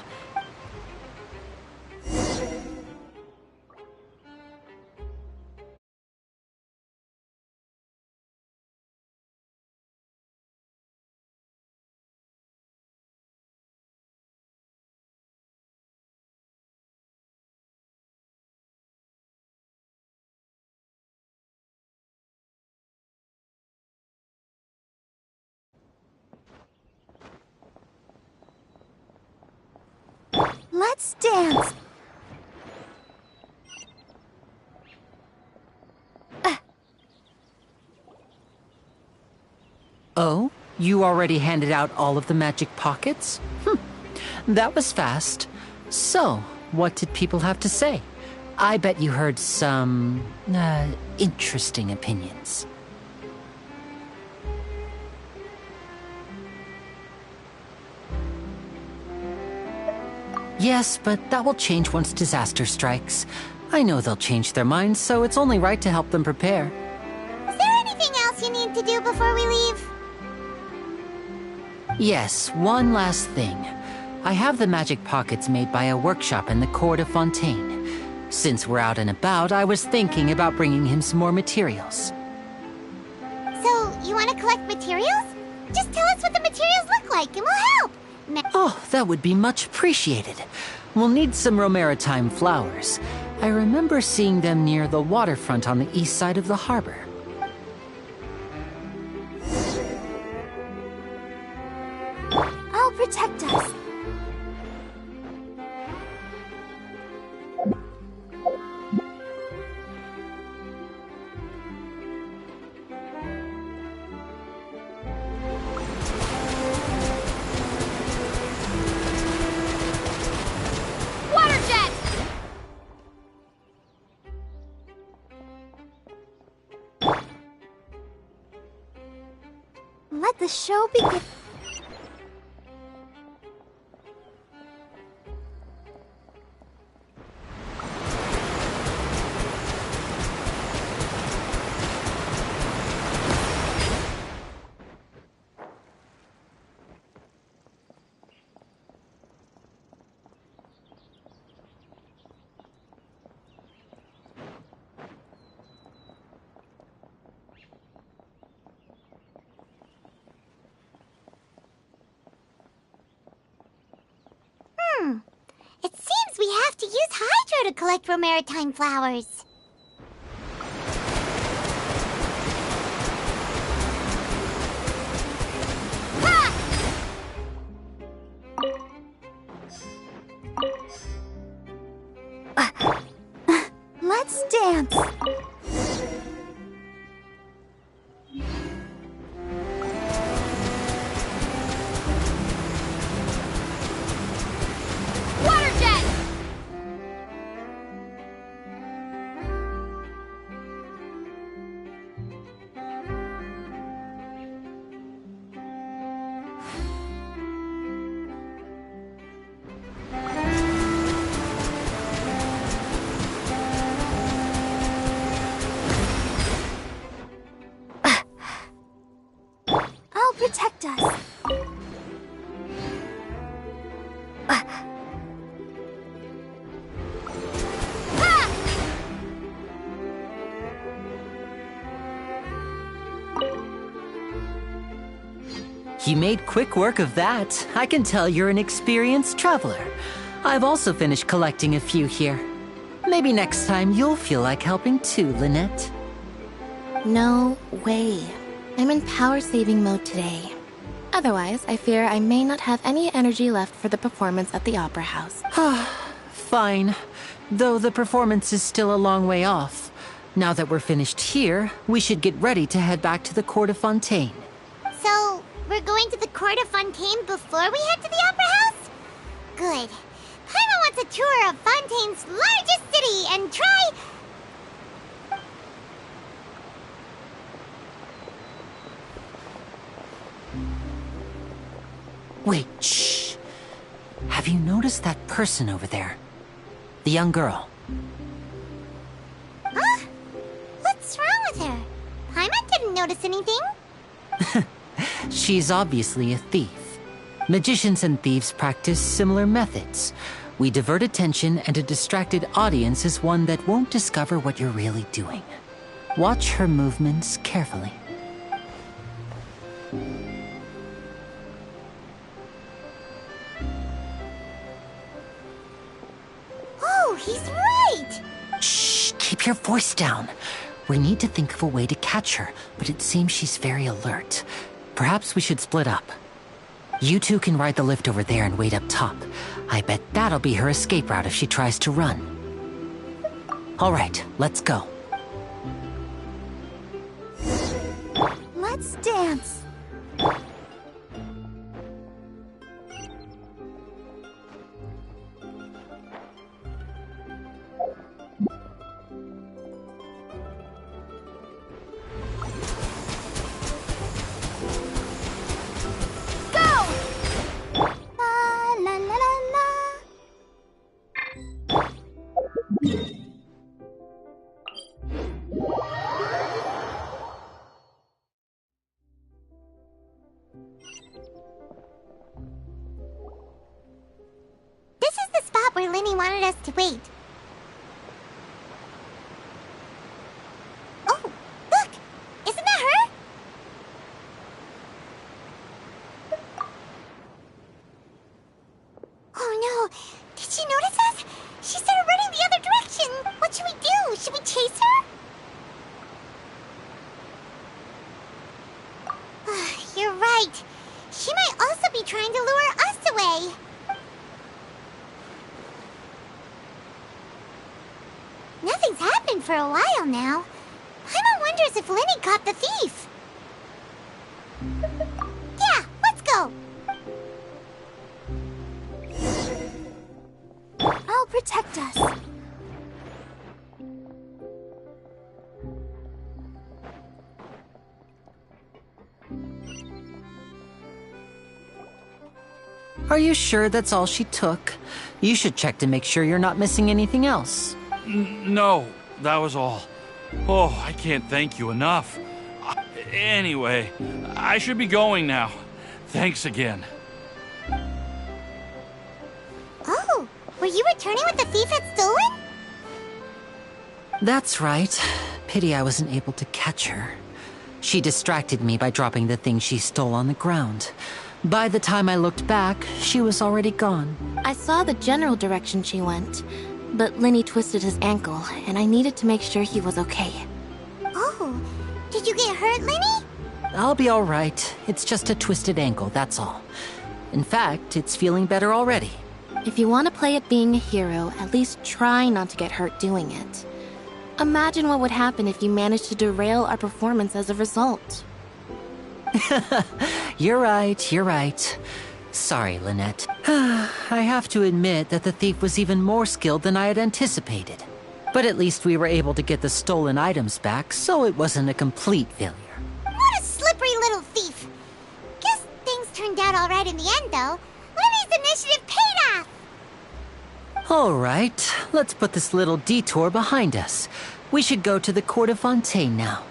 Let's dance. Oh? You already handed out all of the magic pockets? That was fast. So, what did people have to say? I bet you heard some, interesting opinions. Yes, but that will change once disaster strikes. I know they'll change their minds, so it's only right to help them prepare. Is there anything else you need to do before we leave? Yes, one last thing. I have the magic pockets made by a workshop in the court of Fontaine. Since we're out and about, I was thinking about bringing him some more materials. So, you want to collect materials? Just tell us what the materials look like and we'll help! Oh, that would be much appreciated. We'll need some romaritime flowers. I remember seeing them near the waterfront on the east side of the harbor. I'll protect us. Let the show begin. It seems we have to use hydro to collect romaritime flowers. Let's dance. Protect us. You made quick work of that. I can tell you're an experienced traveler. I've also finished collecting a few here. Maybe next time you'll feel like helping too, Lynette. No way. I'm in power-saving mode today. Otherwise, I fear I may not have any energy left for the performance at the Opera House. Fine. Though the performance is still a long way off. Now that we're finished here, we should get ready to head back to the court of Fontaine. So, we're going to the court of Fontaine before we head to the Opera House? Good. Paimon wants a tour of Fontaine's largest city and try... Wait, shh. Have you noticed that person over there? The young girl. Huh? What's wrong with her? Paimon didn't notice anything. She's obviously a thief. Magicians and thieves practice similar methods. We divert attention, and a distracted audience is one that won't discover what you're really doing. Watch her movements carefully. Oh, he's right! Shh, keep your voice down. We need to think of a way to catch her, but it seems she's very alert. Perhaps we should split up. You two can ride the lift over there and wait up top. I bet that'll be her escape route if she tries to run. All right, let's go. Let's dance. This is the spot where Linny wanted us to wait. Oh, look! Isn't that her? Oh no! Did she notice us? She started running the other direction! What should we do? Should we chase her? You're right. She might also be trying to lure us away. Nothing's happened for a while now. Paimon wonders if Linny caught the thief. Yeah, let's go. I'll protect us. Are you sure that's all she took? You should check to make sure you're not missing anything else. No, that was all. Oh, I can't thank you enough. Anyway, I should be going now. Thanks again. Oh, were you returning what the thief had stolen? That's right. Pity I wasn't able to catch her. She distracted me by dropping the thing she stole on the ground. By the time I looked back, she was already gone. I saw the general direction she went, but Linny twisted his ankle, and I needed to make sure he was okay. Oh, did you get hurt, Linny? I'll be all right. It's just a twisted ankle, that's all. In fact, it's feeling better already. If you want to play at being a hero, at least try not to get hurt doing it. Imagine what would happen if you managed to derail our performance as a result. You're right. Sorry, Lynette. I have to admit that the thief was even more skilled than I had anticipated. But at least we were able to get the stolen items back, so it wasn't a complete failure. What a slippery little thief. Guess things turned out all right in the end, though. Linny's initiative paid off. All right, let's put this little detour behind us. We should go to the court of Fontaine now.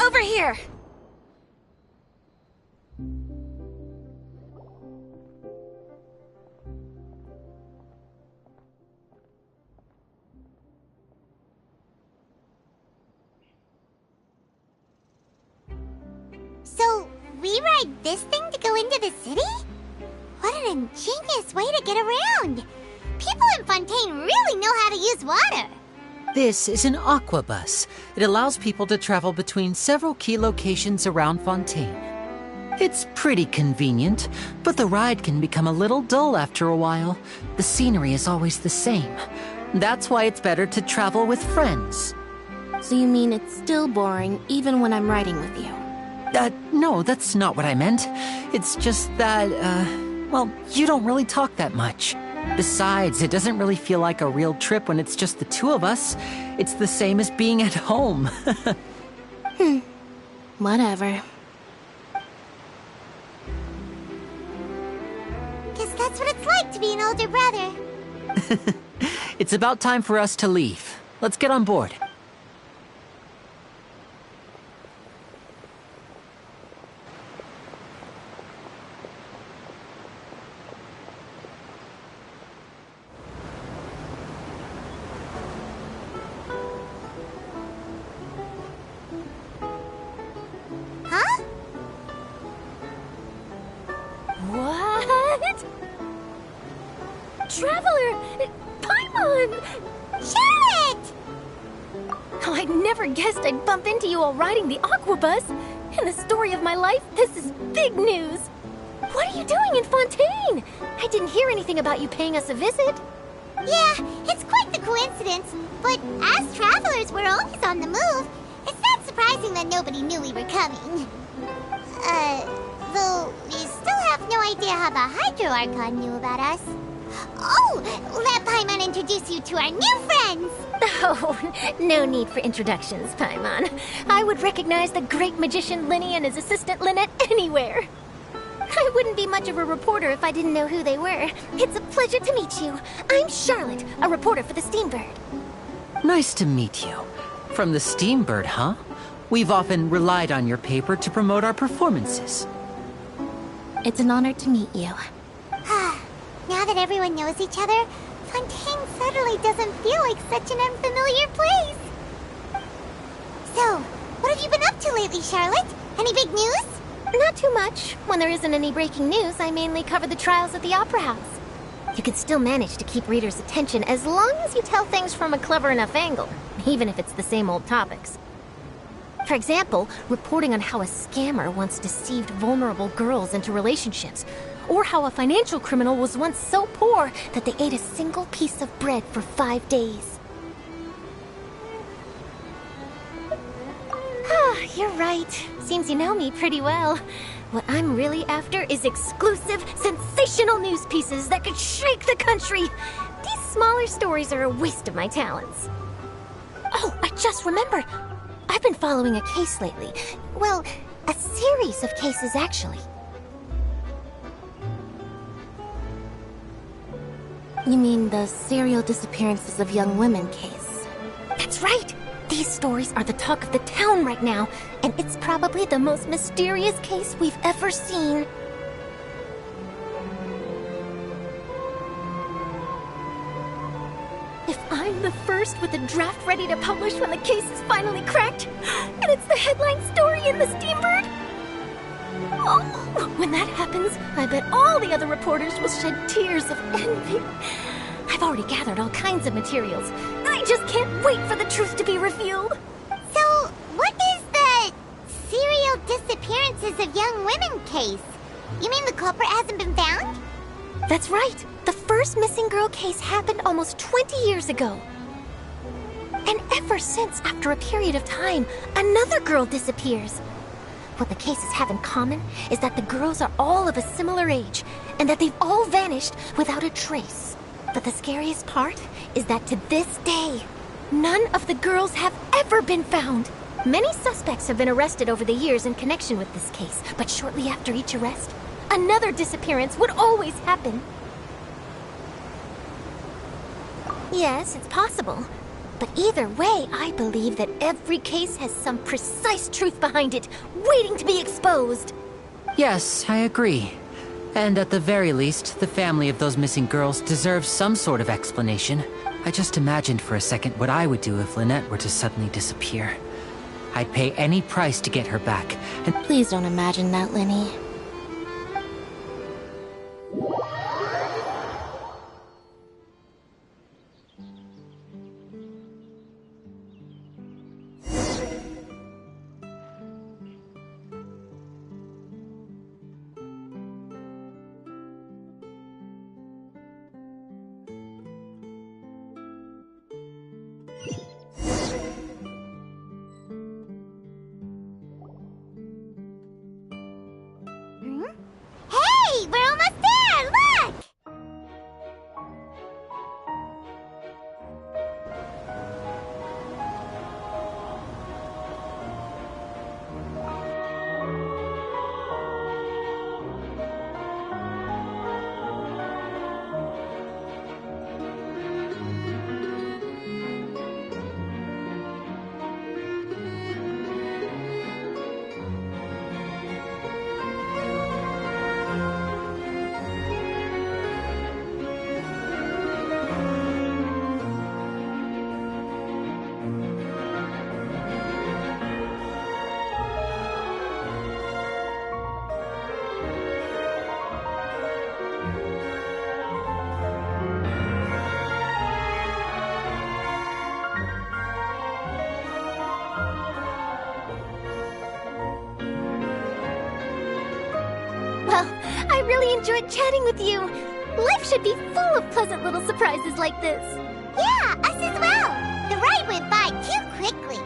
Over here! So, we ride this thing to go into the city? What an ingenious way to get around! People in Fontaine really know how to use water! This is an aqua bus. It allows people to travel between several key locations around Fontaine. It's pretty convenient, but the ride can become a little dull after a while. The scenery is always the same. That's why it's better to travel with friends. So you mean it's still boring even when I'm riding with you? No, that's not what I meant. It's just that, well, you don't really talk that much. Besides, it doesn't really feel like a real trip when it's just the two of us. It's the same as being at home. Whatever. Guess that's what it's like to be an older brother. It's about time for us to leave. Let's get on board. Huh? What? Traveler! Paimon! Charlotte! Oh, I'd never guessed I'd bump into you while riding the aqua bus. In the story of my life, this is big news. What are you doing in Fontaine? I didn't hear anything about you paying us a visit. Yeah, it's quite the coincidence. But as travelers, we're always on the move. It's not surprising that nobody knew we were coming. Though we still have no idea how the Hydro Archon knew about us. Oh, let Paimon introduce you to our new friends! Oh, no need for introductions, Paimon. I would recognize the great magician Linny and his assistant Lynette anywhere. I wouldn't be much of a reporter if I didn't know who they were. It's a pleasure to meet you. I'm Charlotte, a reporter for the Steambird. Nice to meet you. From the Steambird, huh? We've often relied on your paper to promote our performances. It's an honor to meet you. Now that everyone knows each other, Fontaine suddenly doesn't feel like such an unfamiliar place. So, what have you been up to lately, Charlotte? Any big news? Not too much. When there isn't any breaking news, I mainly cover the trials at the Opera House. You can still manage to keep readers' attention as long as you tell things from a clever enough angle, even if it's the same old topics. For example, reporting on how a scammer once deceived vulnerable girls into relationships, or how a financial criminal was once so poor that they ate a single piece of bread for 5 days. You're right. Seems you know me pretty well. What I'm really after is exclusive, sensational news pieces that could shake the country. These smaller stories are a waste of my talents. Oh, I just remembered. I've been following a case lately. Well, a series of cases, actually. You mean the serial disappearances of young women case? That's right! These stories are the talk of the town right now, and it's probably the most mysterious case we've ever seen. If I'm the first with a draft ready to publish when the case is finally cracked, and it's the headline story in the Steambird, oh, when that happens, I bet all the other reporters will shed tears of envy. I've already gathered all kinds of materials. I just can't wait for the truth to be revealed. So, what is the serial disappearances of young women case? You mean the culprit hasn't been found? That's right. The first missing girl case happened almost 20 years ago. And ever since, after a period of time, another girl disappears. What the cases have in common is that the girls are all of a similar age, and that they've all vanished without a trace. But the scariest part is that to this day, none of the girls have ever been found. Many suspects have been arrested over the years in connection with this case, but shortly after each arrest, another disappearance would always happen. Yes, it's possible. But either way, I believe that every case has some precise truth behind it, waiting to be exposed. Yes, I agree. And at the very least, the family of those missing girls deserves some sort of explanation. I just imagined for a second what I would do if Lynette were to suddenly disappear. I'd pay any price to get her back, and Please don't imagine that, Linny. Hey, we're almost there! Look! Well, I really enjoyed chatting with you. Life should be full of pleasant little surprises like this. Yeah, us as well. The ride went by too quickly.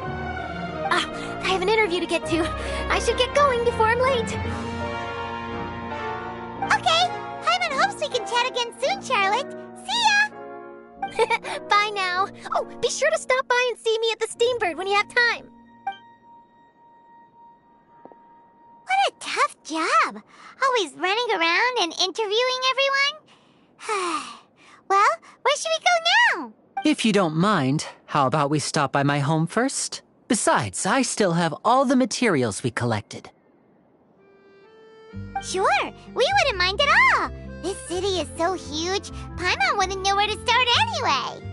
I have an interview to get to. I should get going before I'm late. Okay, Hyman hopes we can chat again soon, Charlotte. See ya! Bye now. Oh, be sure to stop by and see me at the Steambird when you have time. What a tough job. Always running around and interviewing everyone. Well, where should we go now? If you don't mind, how about we stop by my home first? Besides, I still have all the materials we collected. Sure, we wouldn't mind at all. This city is so huge, Paimon wouldn't know where to start anyway.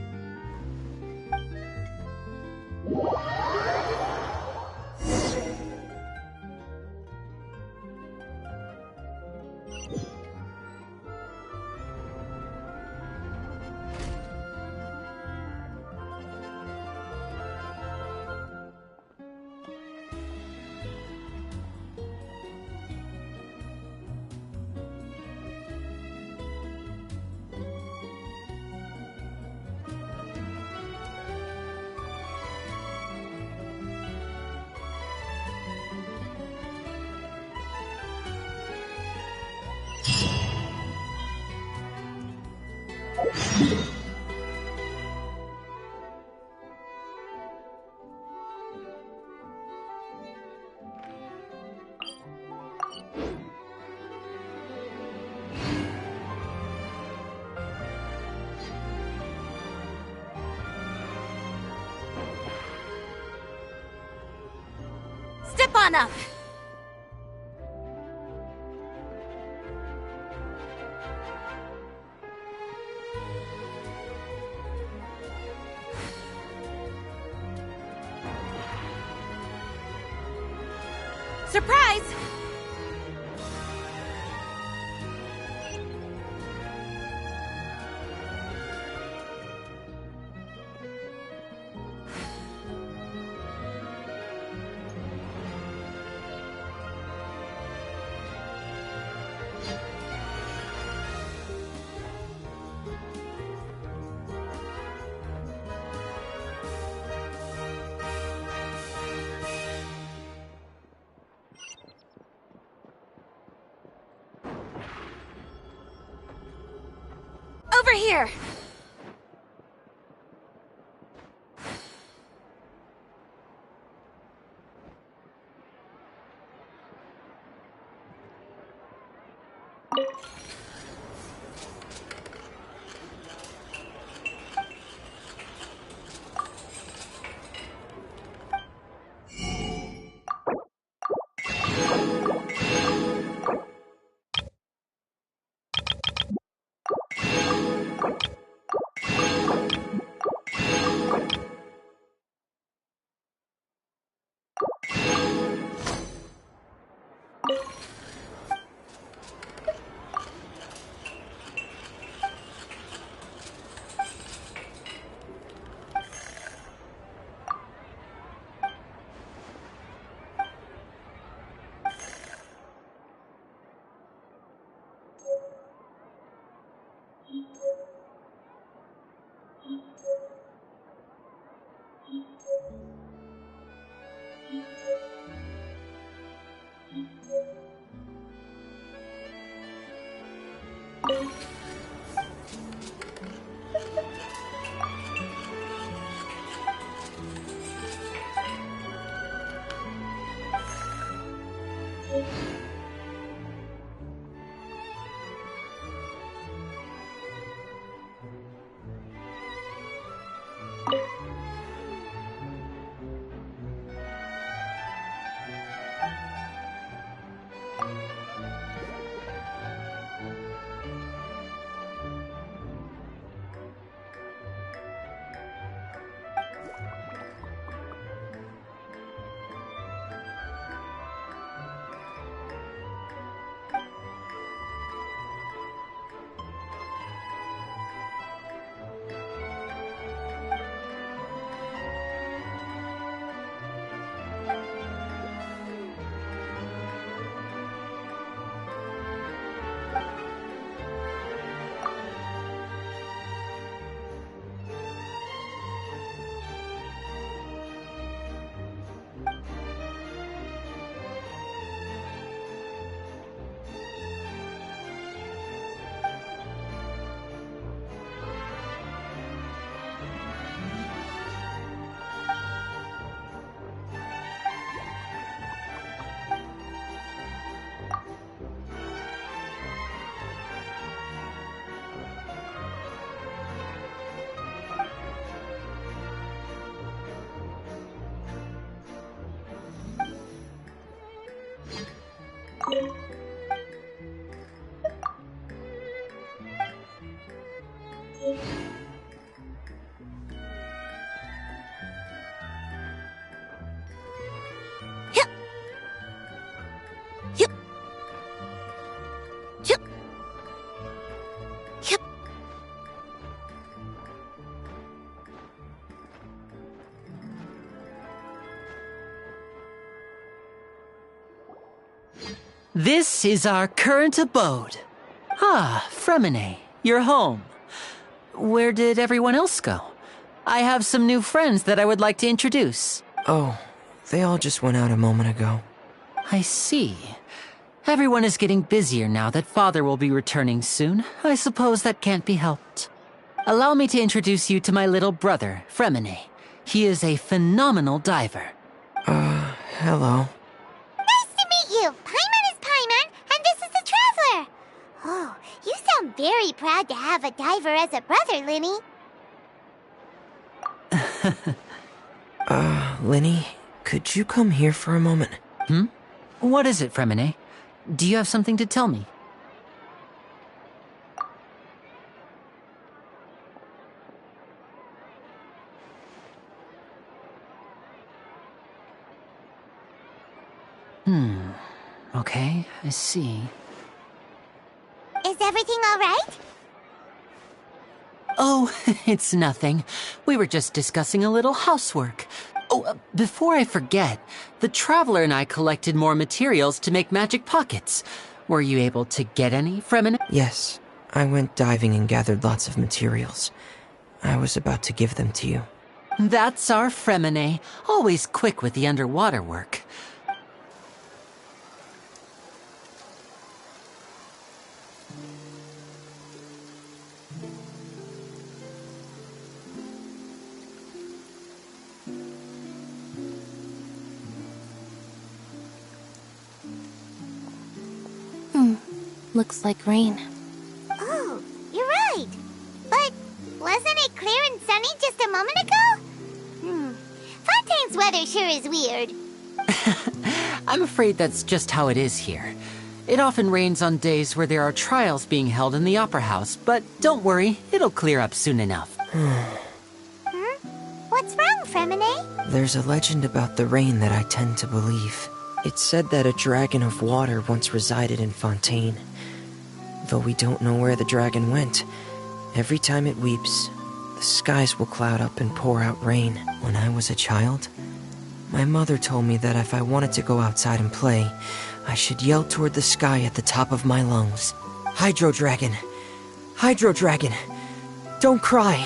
Step on up. Surprise! Over here! This is our current abode. Ah, Fremine, you're home. Where did everyone else go? I have some new friends that I would like to introduce. Oh, they all just went out a moment ago. I see. Everyone is getting busier now that Father will be returning soon. I suppose that can't be helped. Allow me to introduce you to my little brother, Fremine. He is a phenomenal diver. Hello. Nice to meet you. Paimon is Paimon, and this is the Traveler. Oh, you sound very proud to have a diver as a brother, Linny. Linny, could you come here for a moment? What is it, Fremine? Do you have something to tell me? Okay, I see. Is everything all right? Oh, it's nothing. We were just discussing a little housework. Oh, before I forget, the Traveler and I collected more materials to make magic pockets. Were you able to get any, Fremine? Yes, I went diving and gathered lots of materials. I was about to give them to you. That's our Fremine, always quick with the underwater work. Looks like rain. Oh, you're right. But wasn't it clear and sunny just a moment ago? Fontaine's weather sure is weird. I'm afraid that's just how it is here. It often rains on days where there are trials being held in the Opera House, but don't worry, it'll clear up soon enough. What's wrong, Fremine? There's a legend about the rain that I tend to believe. It's said that a dragon of water once resided in Fontaine. Though we don't know where the dragon went, every time it weeps, the skies will cloud up and pour out rain. When I was a child, my mother told me that if I wanted to go outside and play, I should yell toward the sky at the top of my lungs. Hydro Dragon! Hydro Dragon! Don't cry!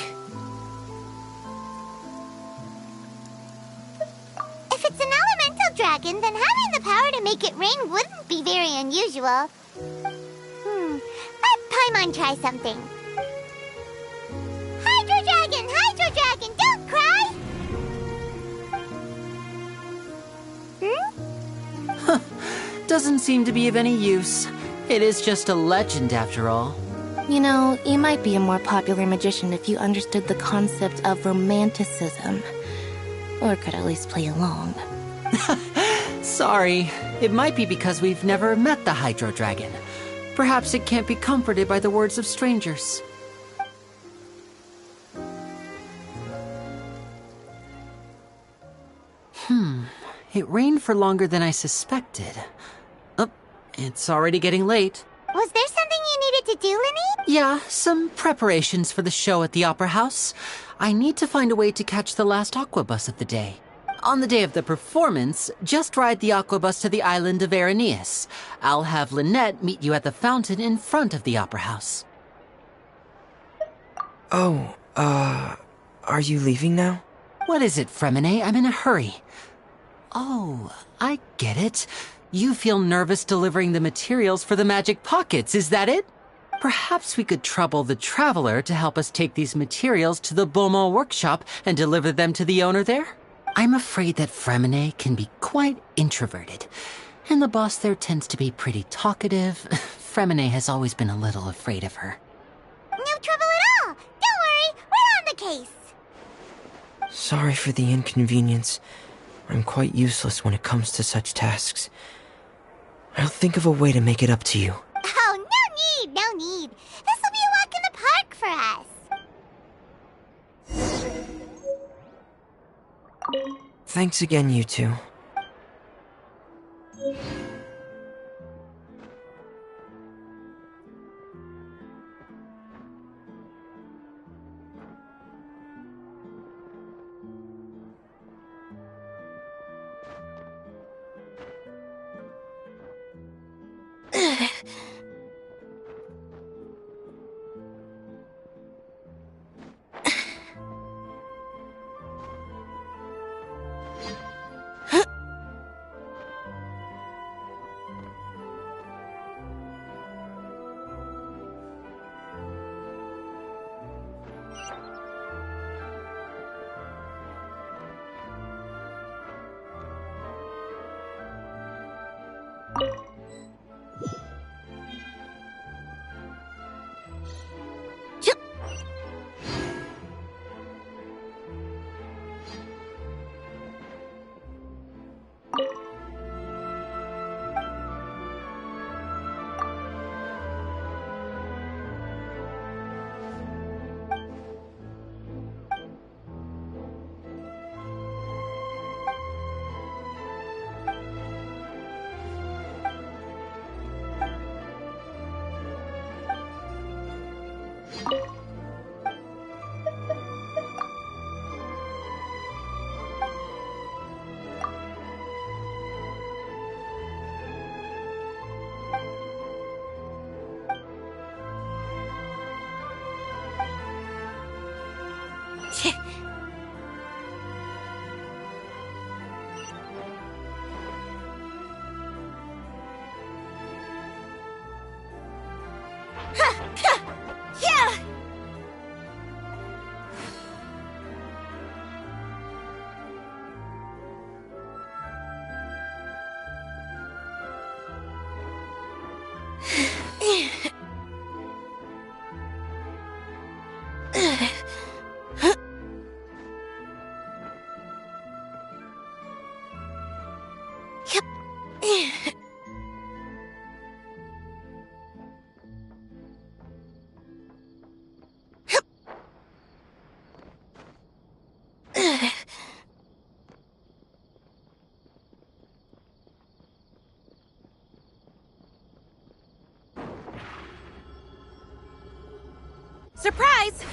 If it's an elemental dragon, then having the power to make it rain wouldn't be very unusual. Let Paimon try something. Hydro Dragon, don't cry! Doesn't seem to be of any use. It is just a legend after all. You know, you might be a more popular magician if you understood the concept of romanticism. Or could at least play along. Sorry, it might be because we've never met the Hydro Dragon. Perhaps it can't be comforted by the words of strangers. It rained for longer than I suspected. Oh, it's already getting late. Was there something you needed to do, Linny? Yeah, some preparations for the show at the Opera House. I need to find a way to catch the last aqua bus of the day. On the day of the performance, just ride the aqua bus to the island of Aeneas. I'll have Lynette meet you at the fountain in front of the Opera House. Oh, are you leaving now? What is it, Fremine? I'm in a hurry. Oh, I get it. You feel nervous delivering the materials for the magic pockets, is that it? Perhaps we could trouble the Traveler to help us take these materials to the Beaumont workshop and deliver them to the owner there? I'm afraid that Fremine can be quite introverted, and the boss there tends to be pretty talkative. Fremine has always been a little afraid of her. No trouble at all. Don't worry, we're on the case. Sorry for the inconvenience. I'm quite useless when it comes to such tasks. I'll think of a way to make it up to you. Oh, no need. This will be a walk in the park for us. Thanks again, you two. Surprise!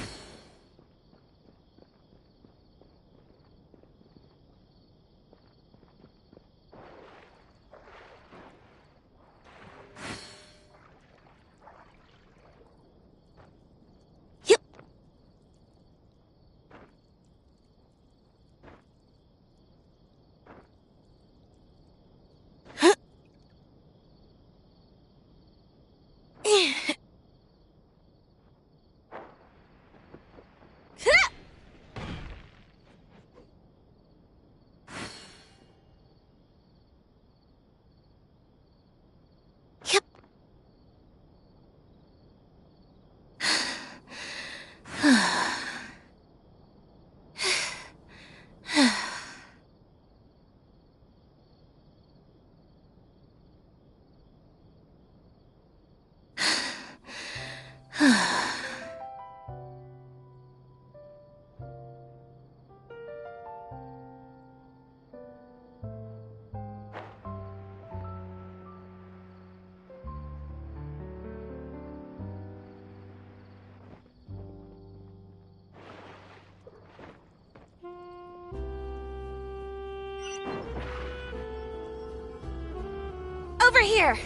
Over here!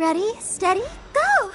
Ready, steady, go!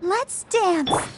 Let's dance!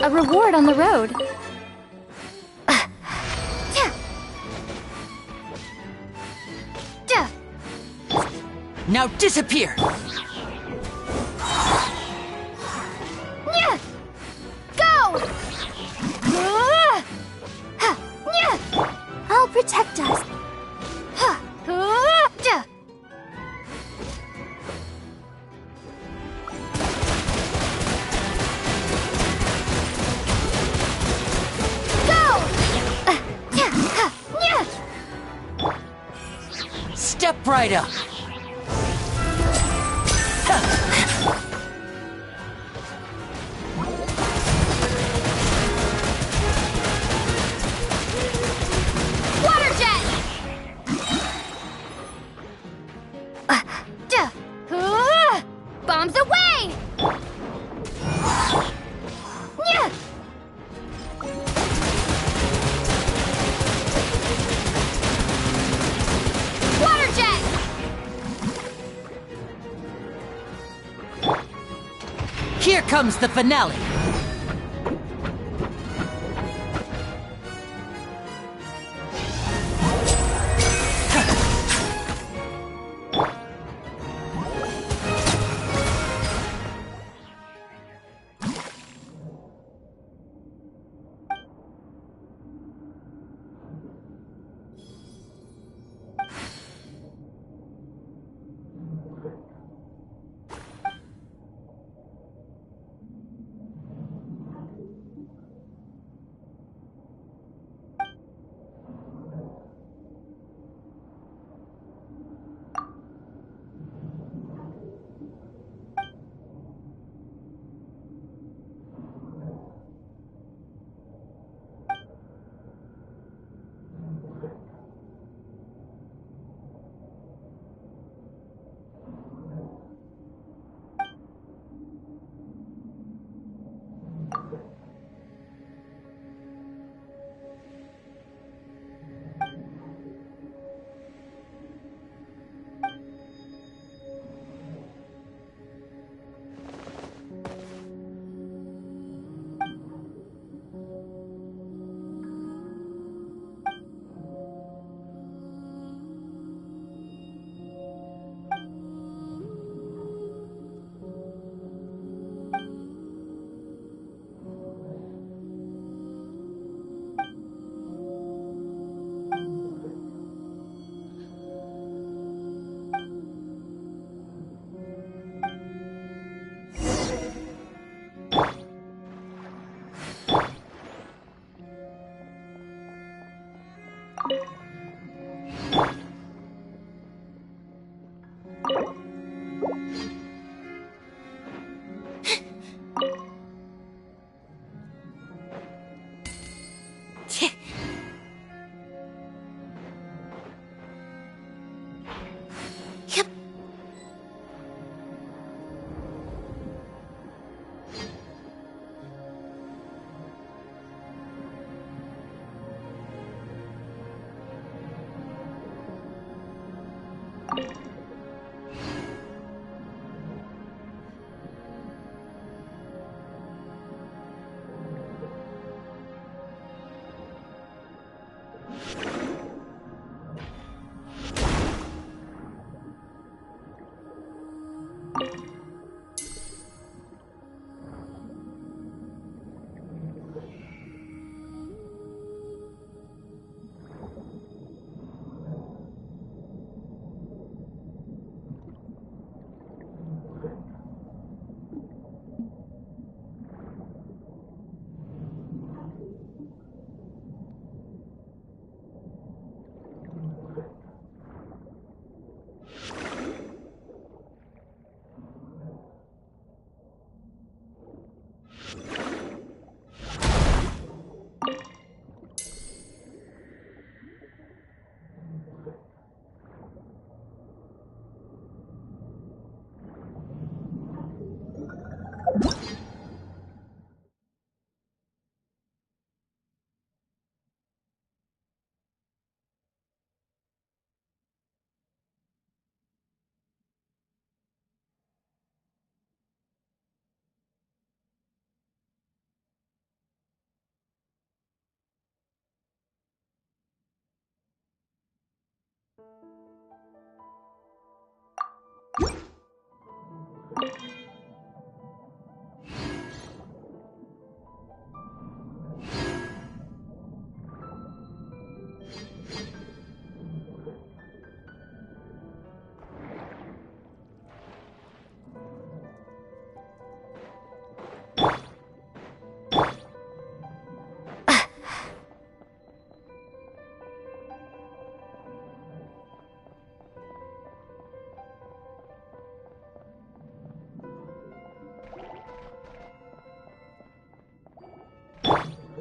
A reward on the road. Now disappear! Go! I'll protect us. Step right up! Water jet! Bombs away! Yeah! Water jet! Here comes the finale!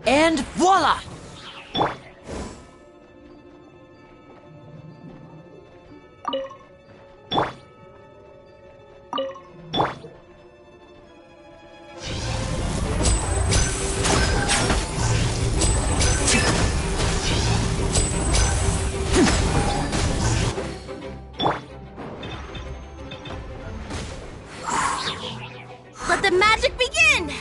And voila! Let the magic begin!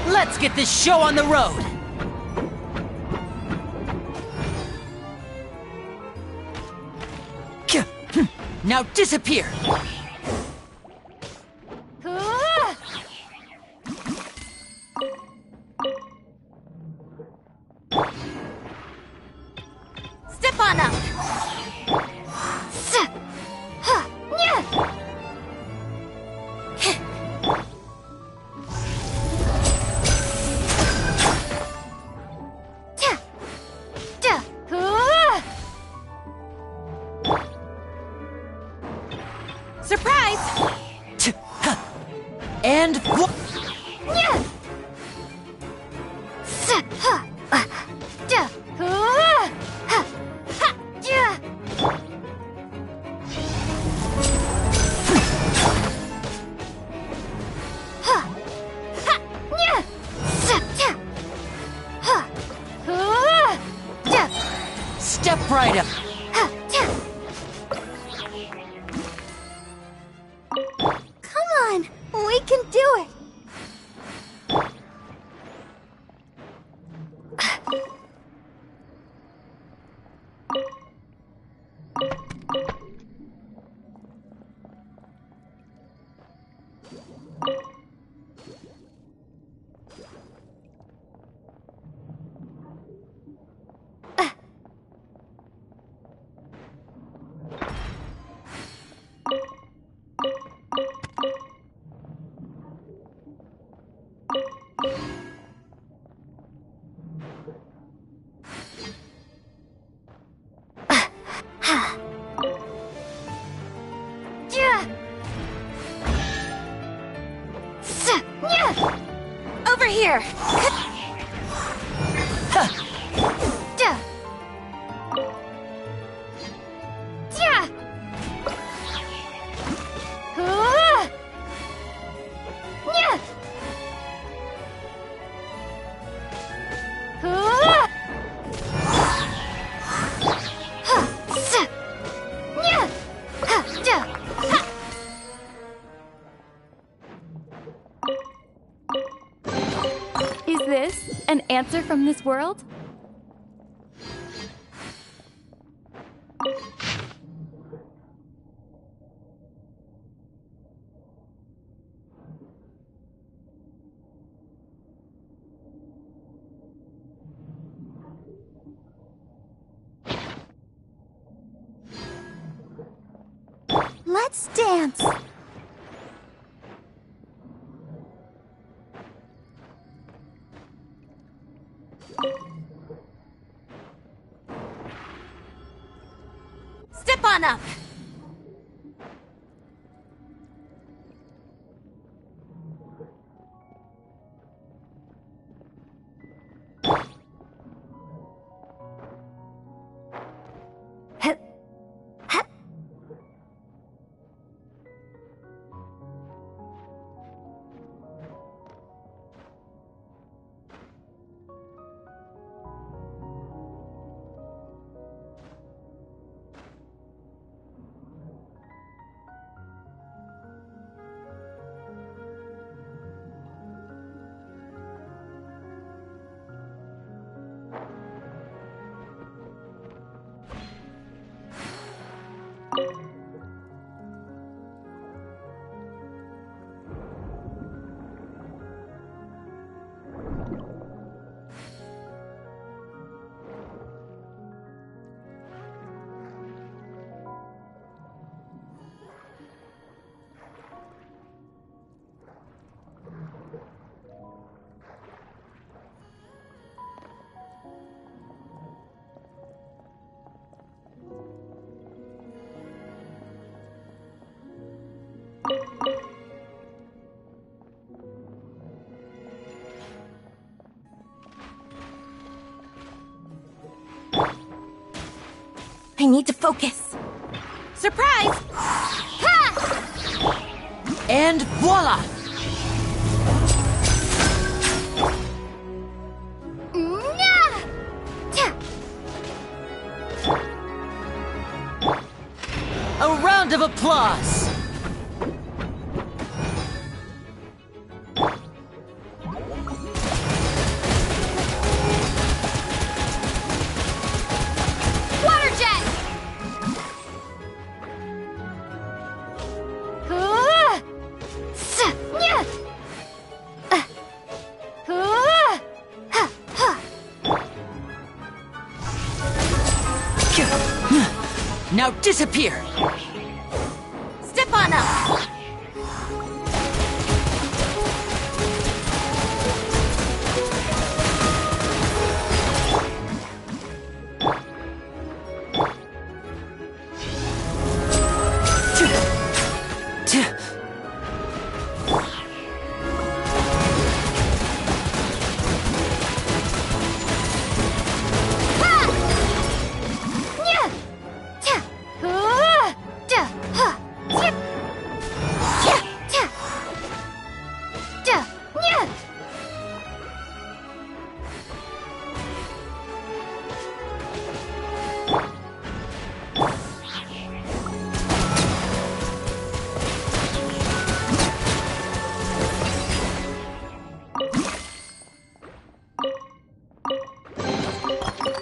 Let's get this show on the road! Now disappear! Step on up! Surprise! And step right up! Come on, we can do it! Over here! Is this an answer from this world? Let's dance! Step on up! I need to focus. Surprise! Ha! And voila! A round of applause! Water jet! Now disappear! Step on up!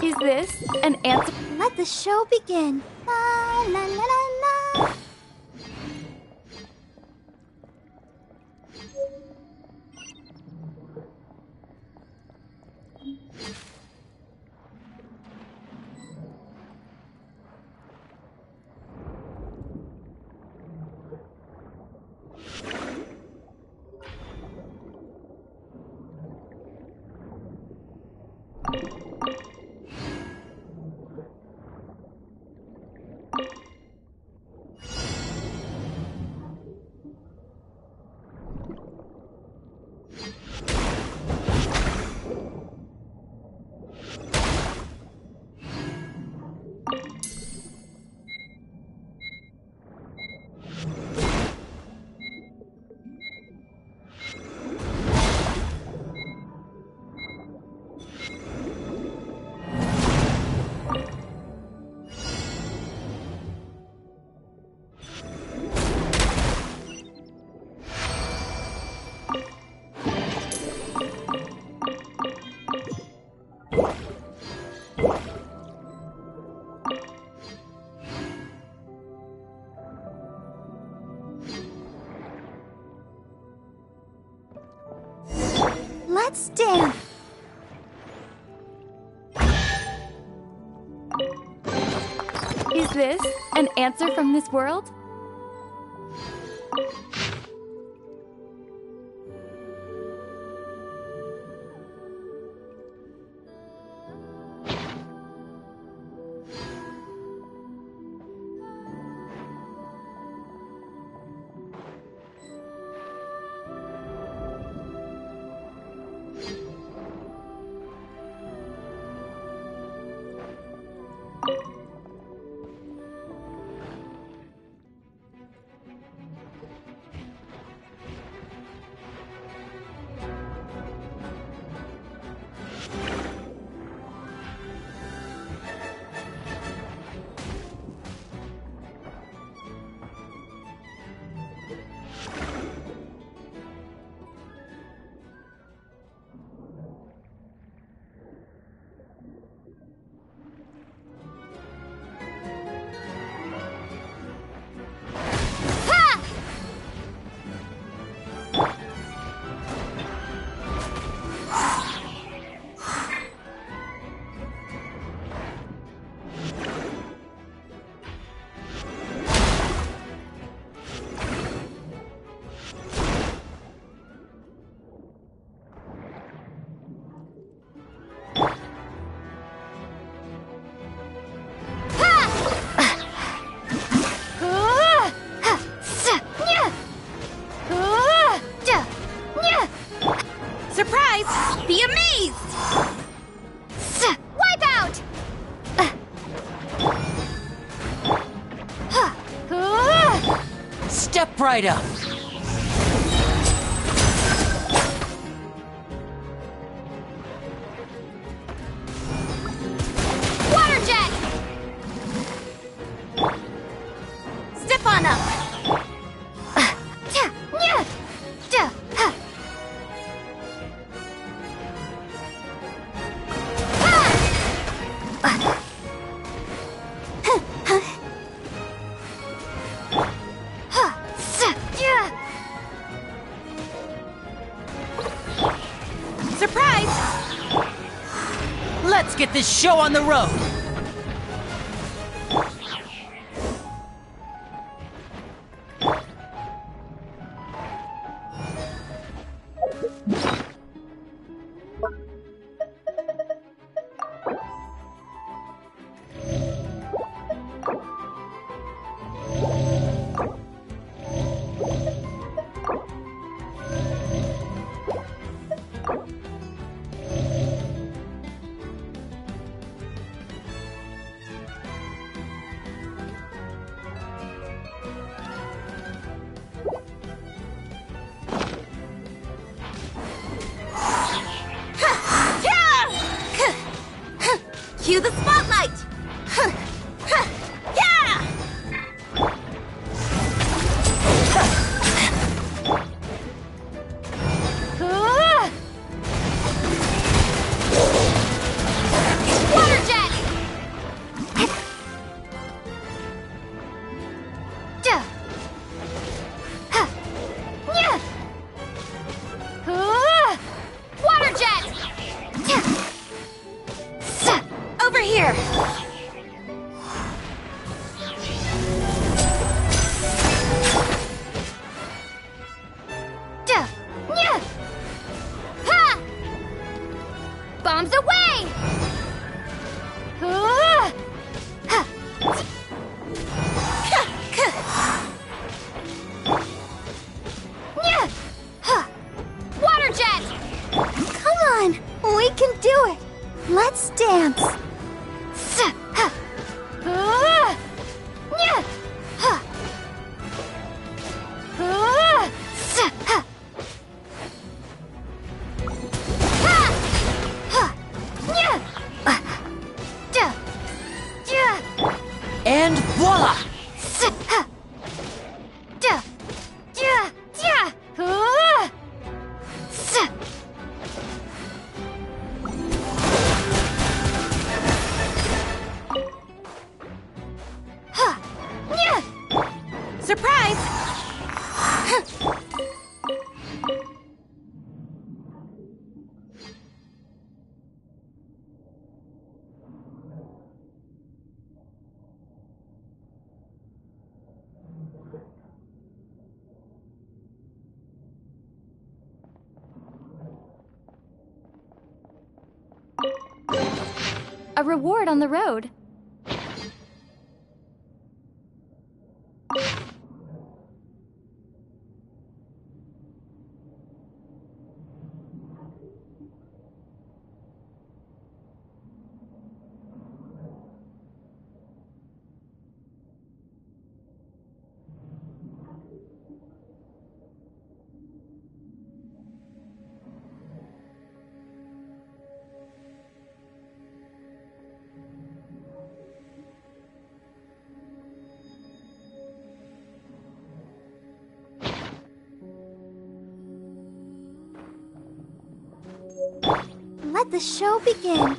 Is this an answer? Let the show begin. La la la la la. Let's dance. Is this an answer from this world? Step right up. Water jet! Step on up. Let's get this show on the road! Cue the spotlight! Yeah! Water jet! Water jet! Over here! Bombs away! Water jet! Come on, we can do it! Let's dance! And voila! Surprise! A reward on the road. Let the show begin.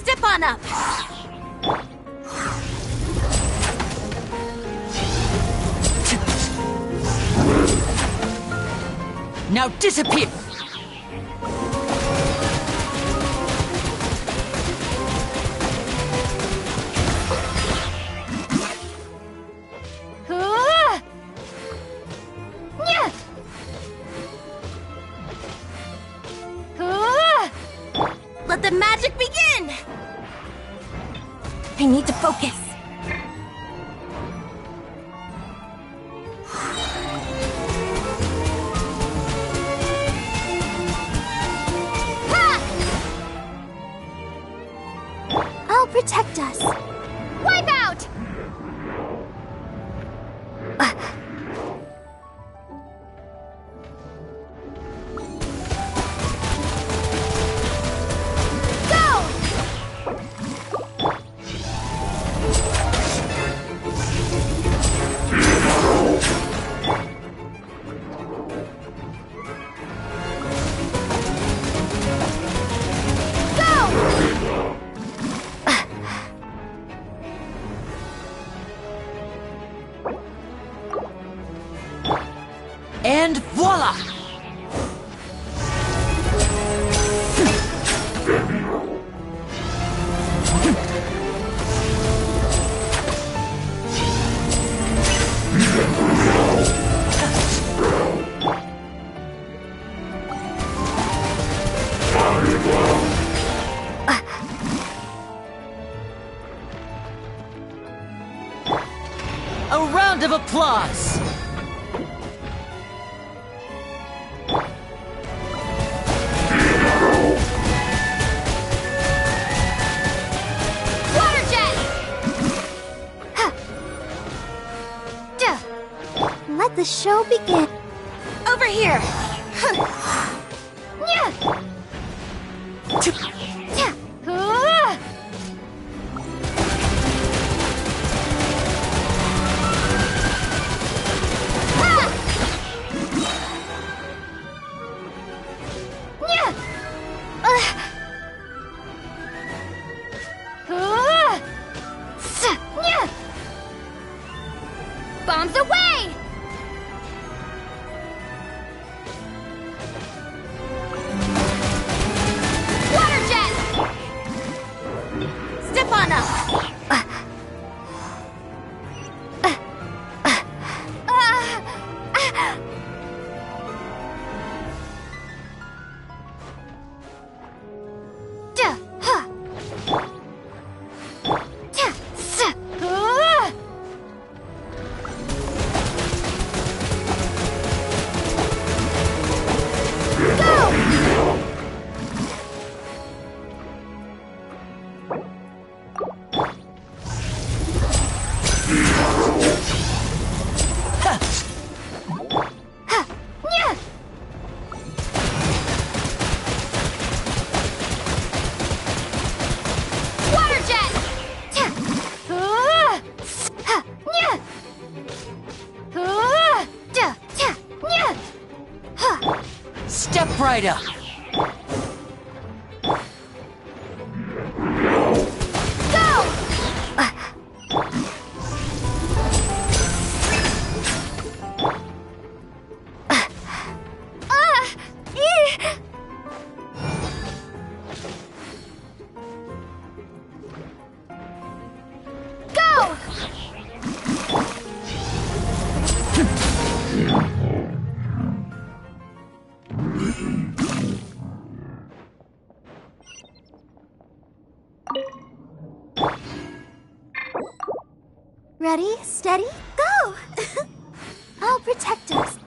Step on up! Now disappear! Let the magic begin! I need to focus. I'll protect us. Wipe out! And voila! A round of applause! Water jet! Let the show begin. Over here! Bombs away! Water jet! Step on up! Water jet! Step right up! Ready, steady, go! I'll protect us.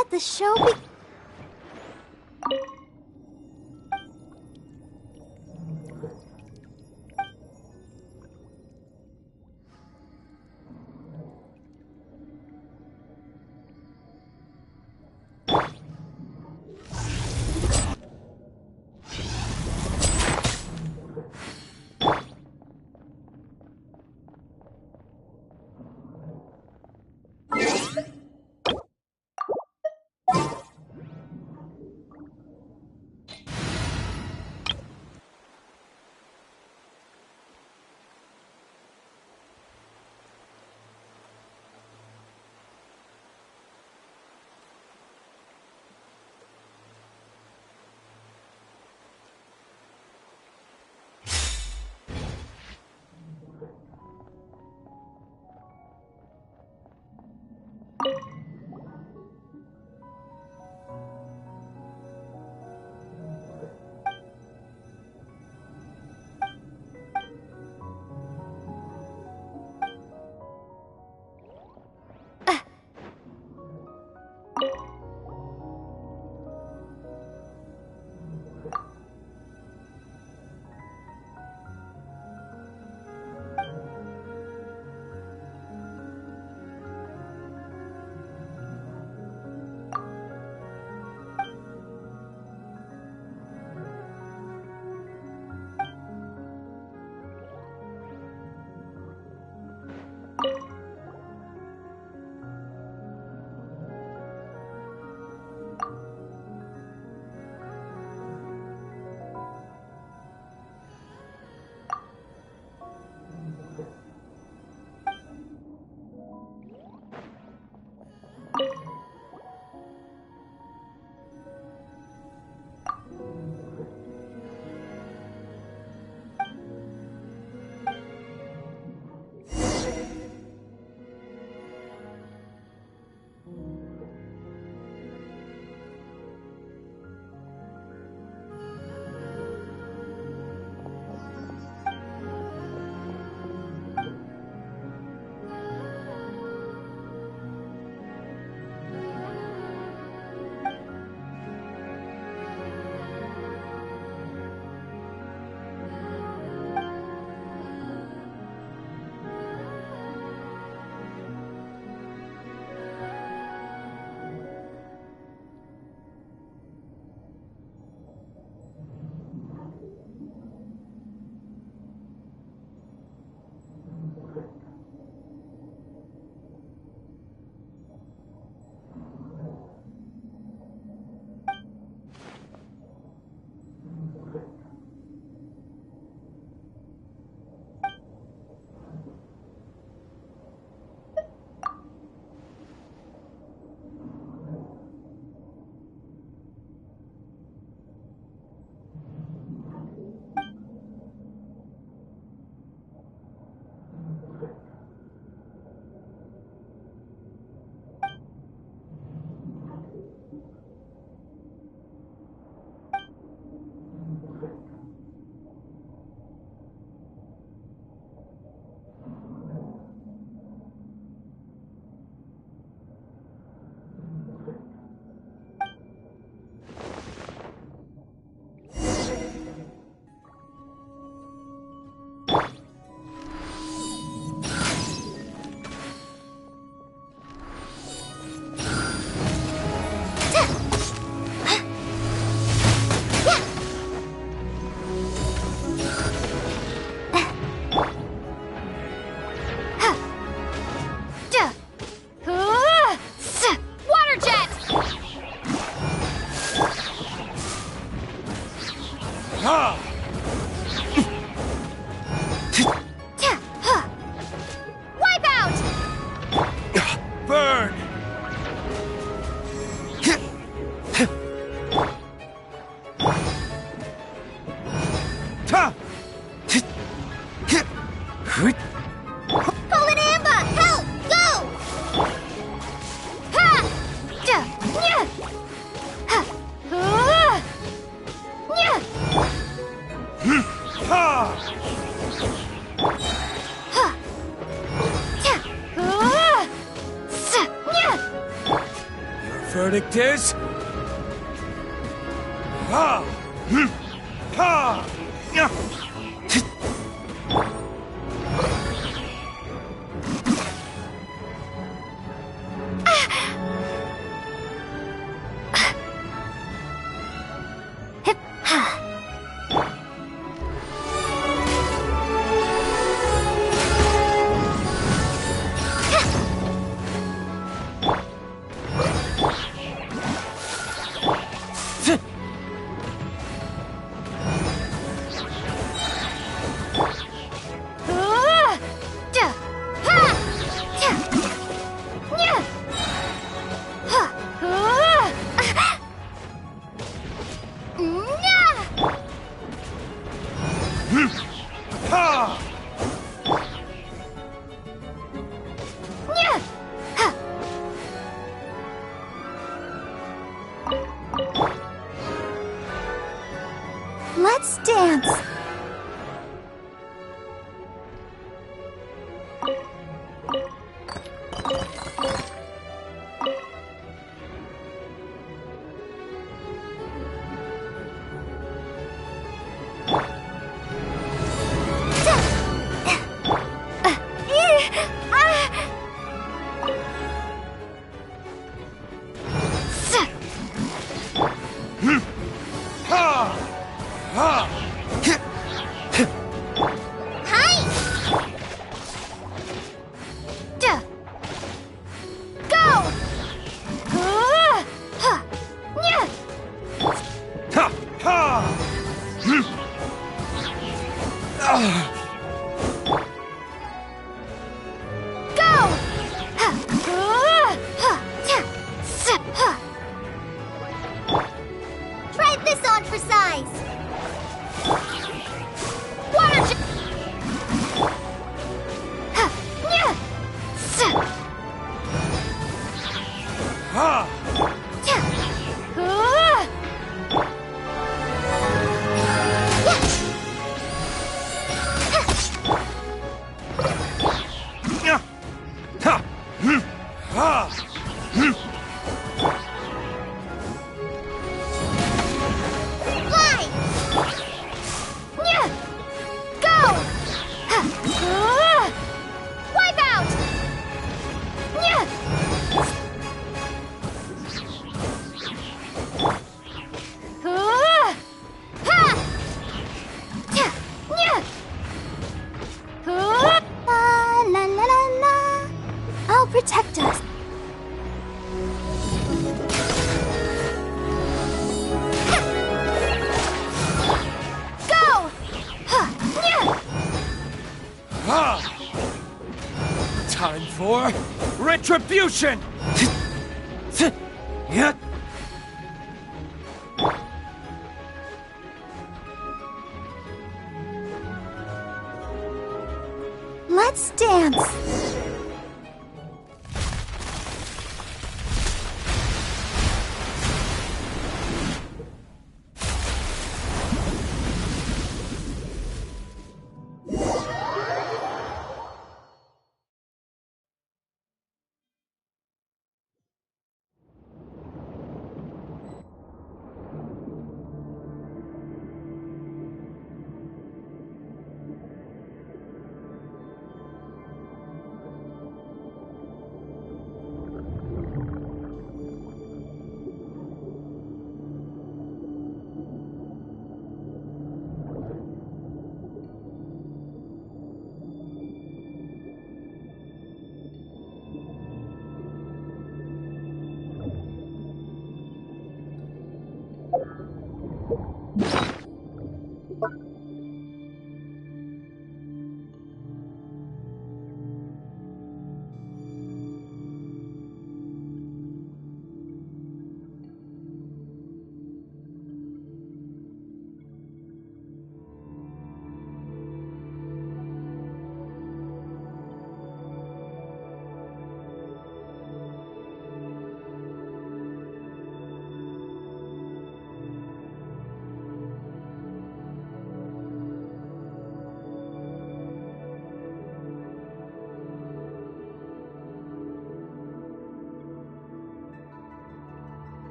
let the show be... Verdict is... Ha! Ha! Let's dance. Try this on for size. Water. Protect us. Go! Time for retribution! Let's dance.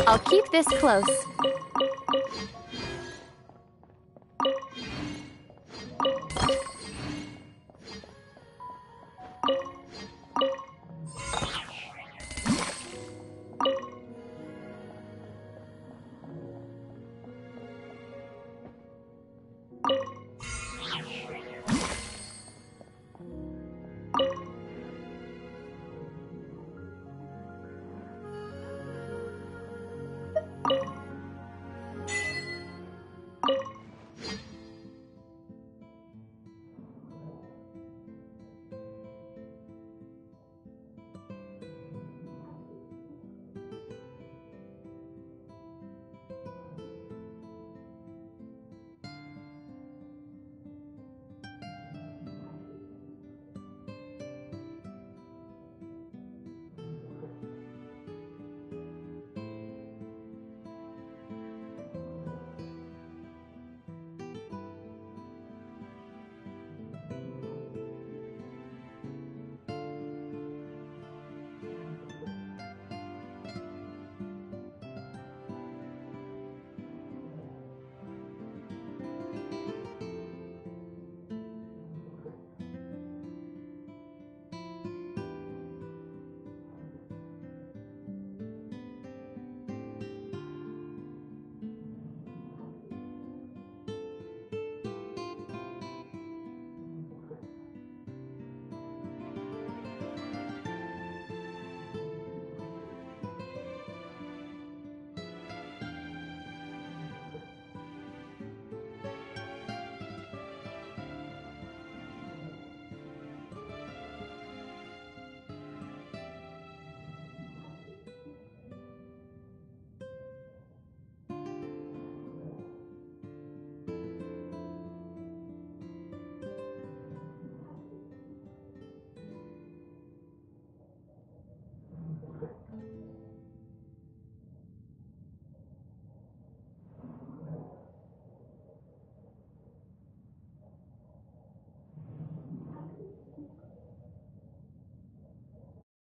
I'll keep this close.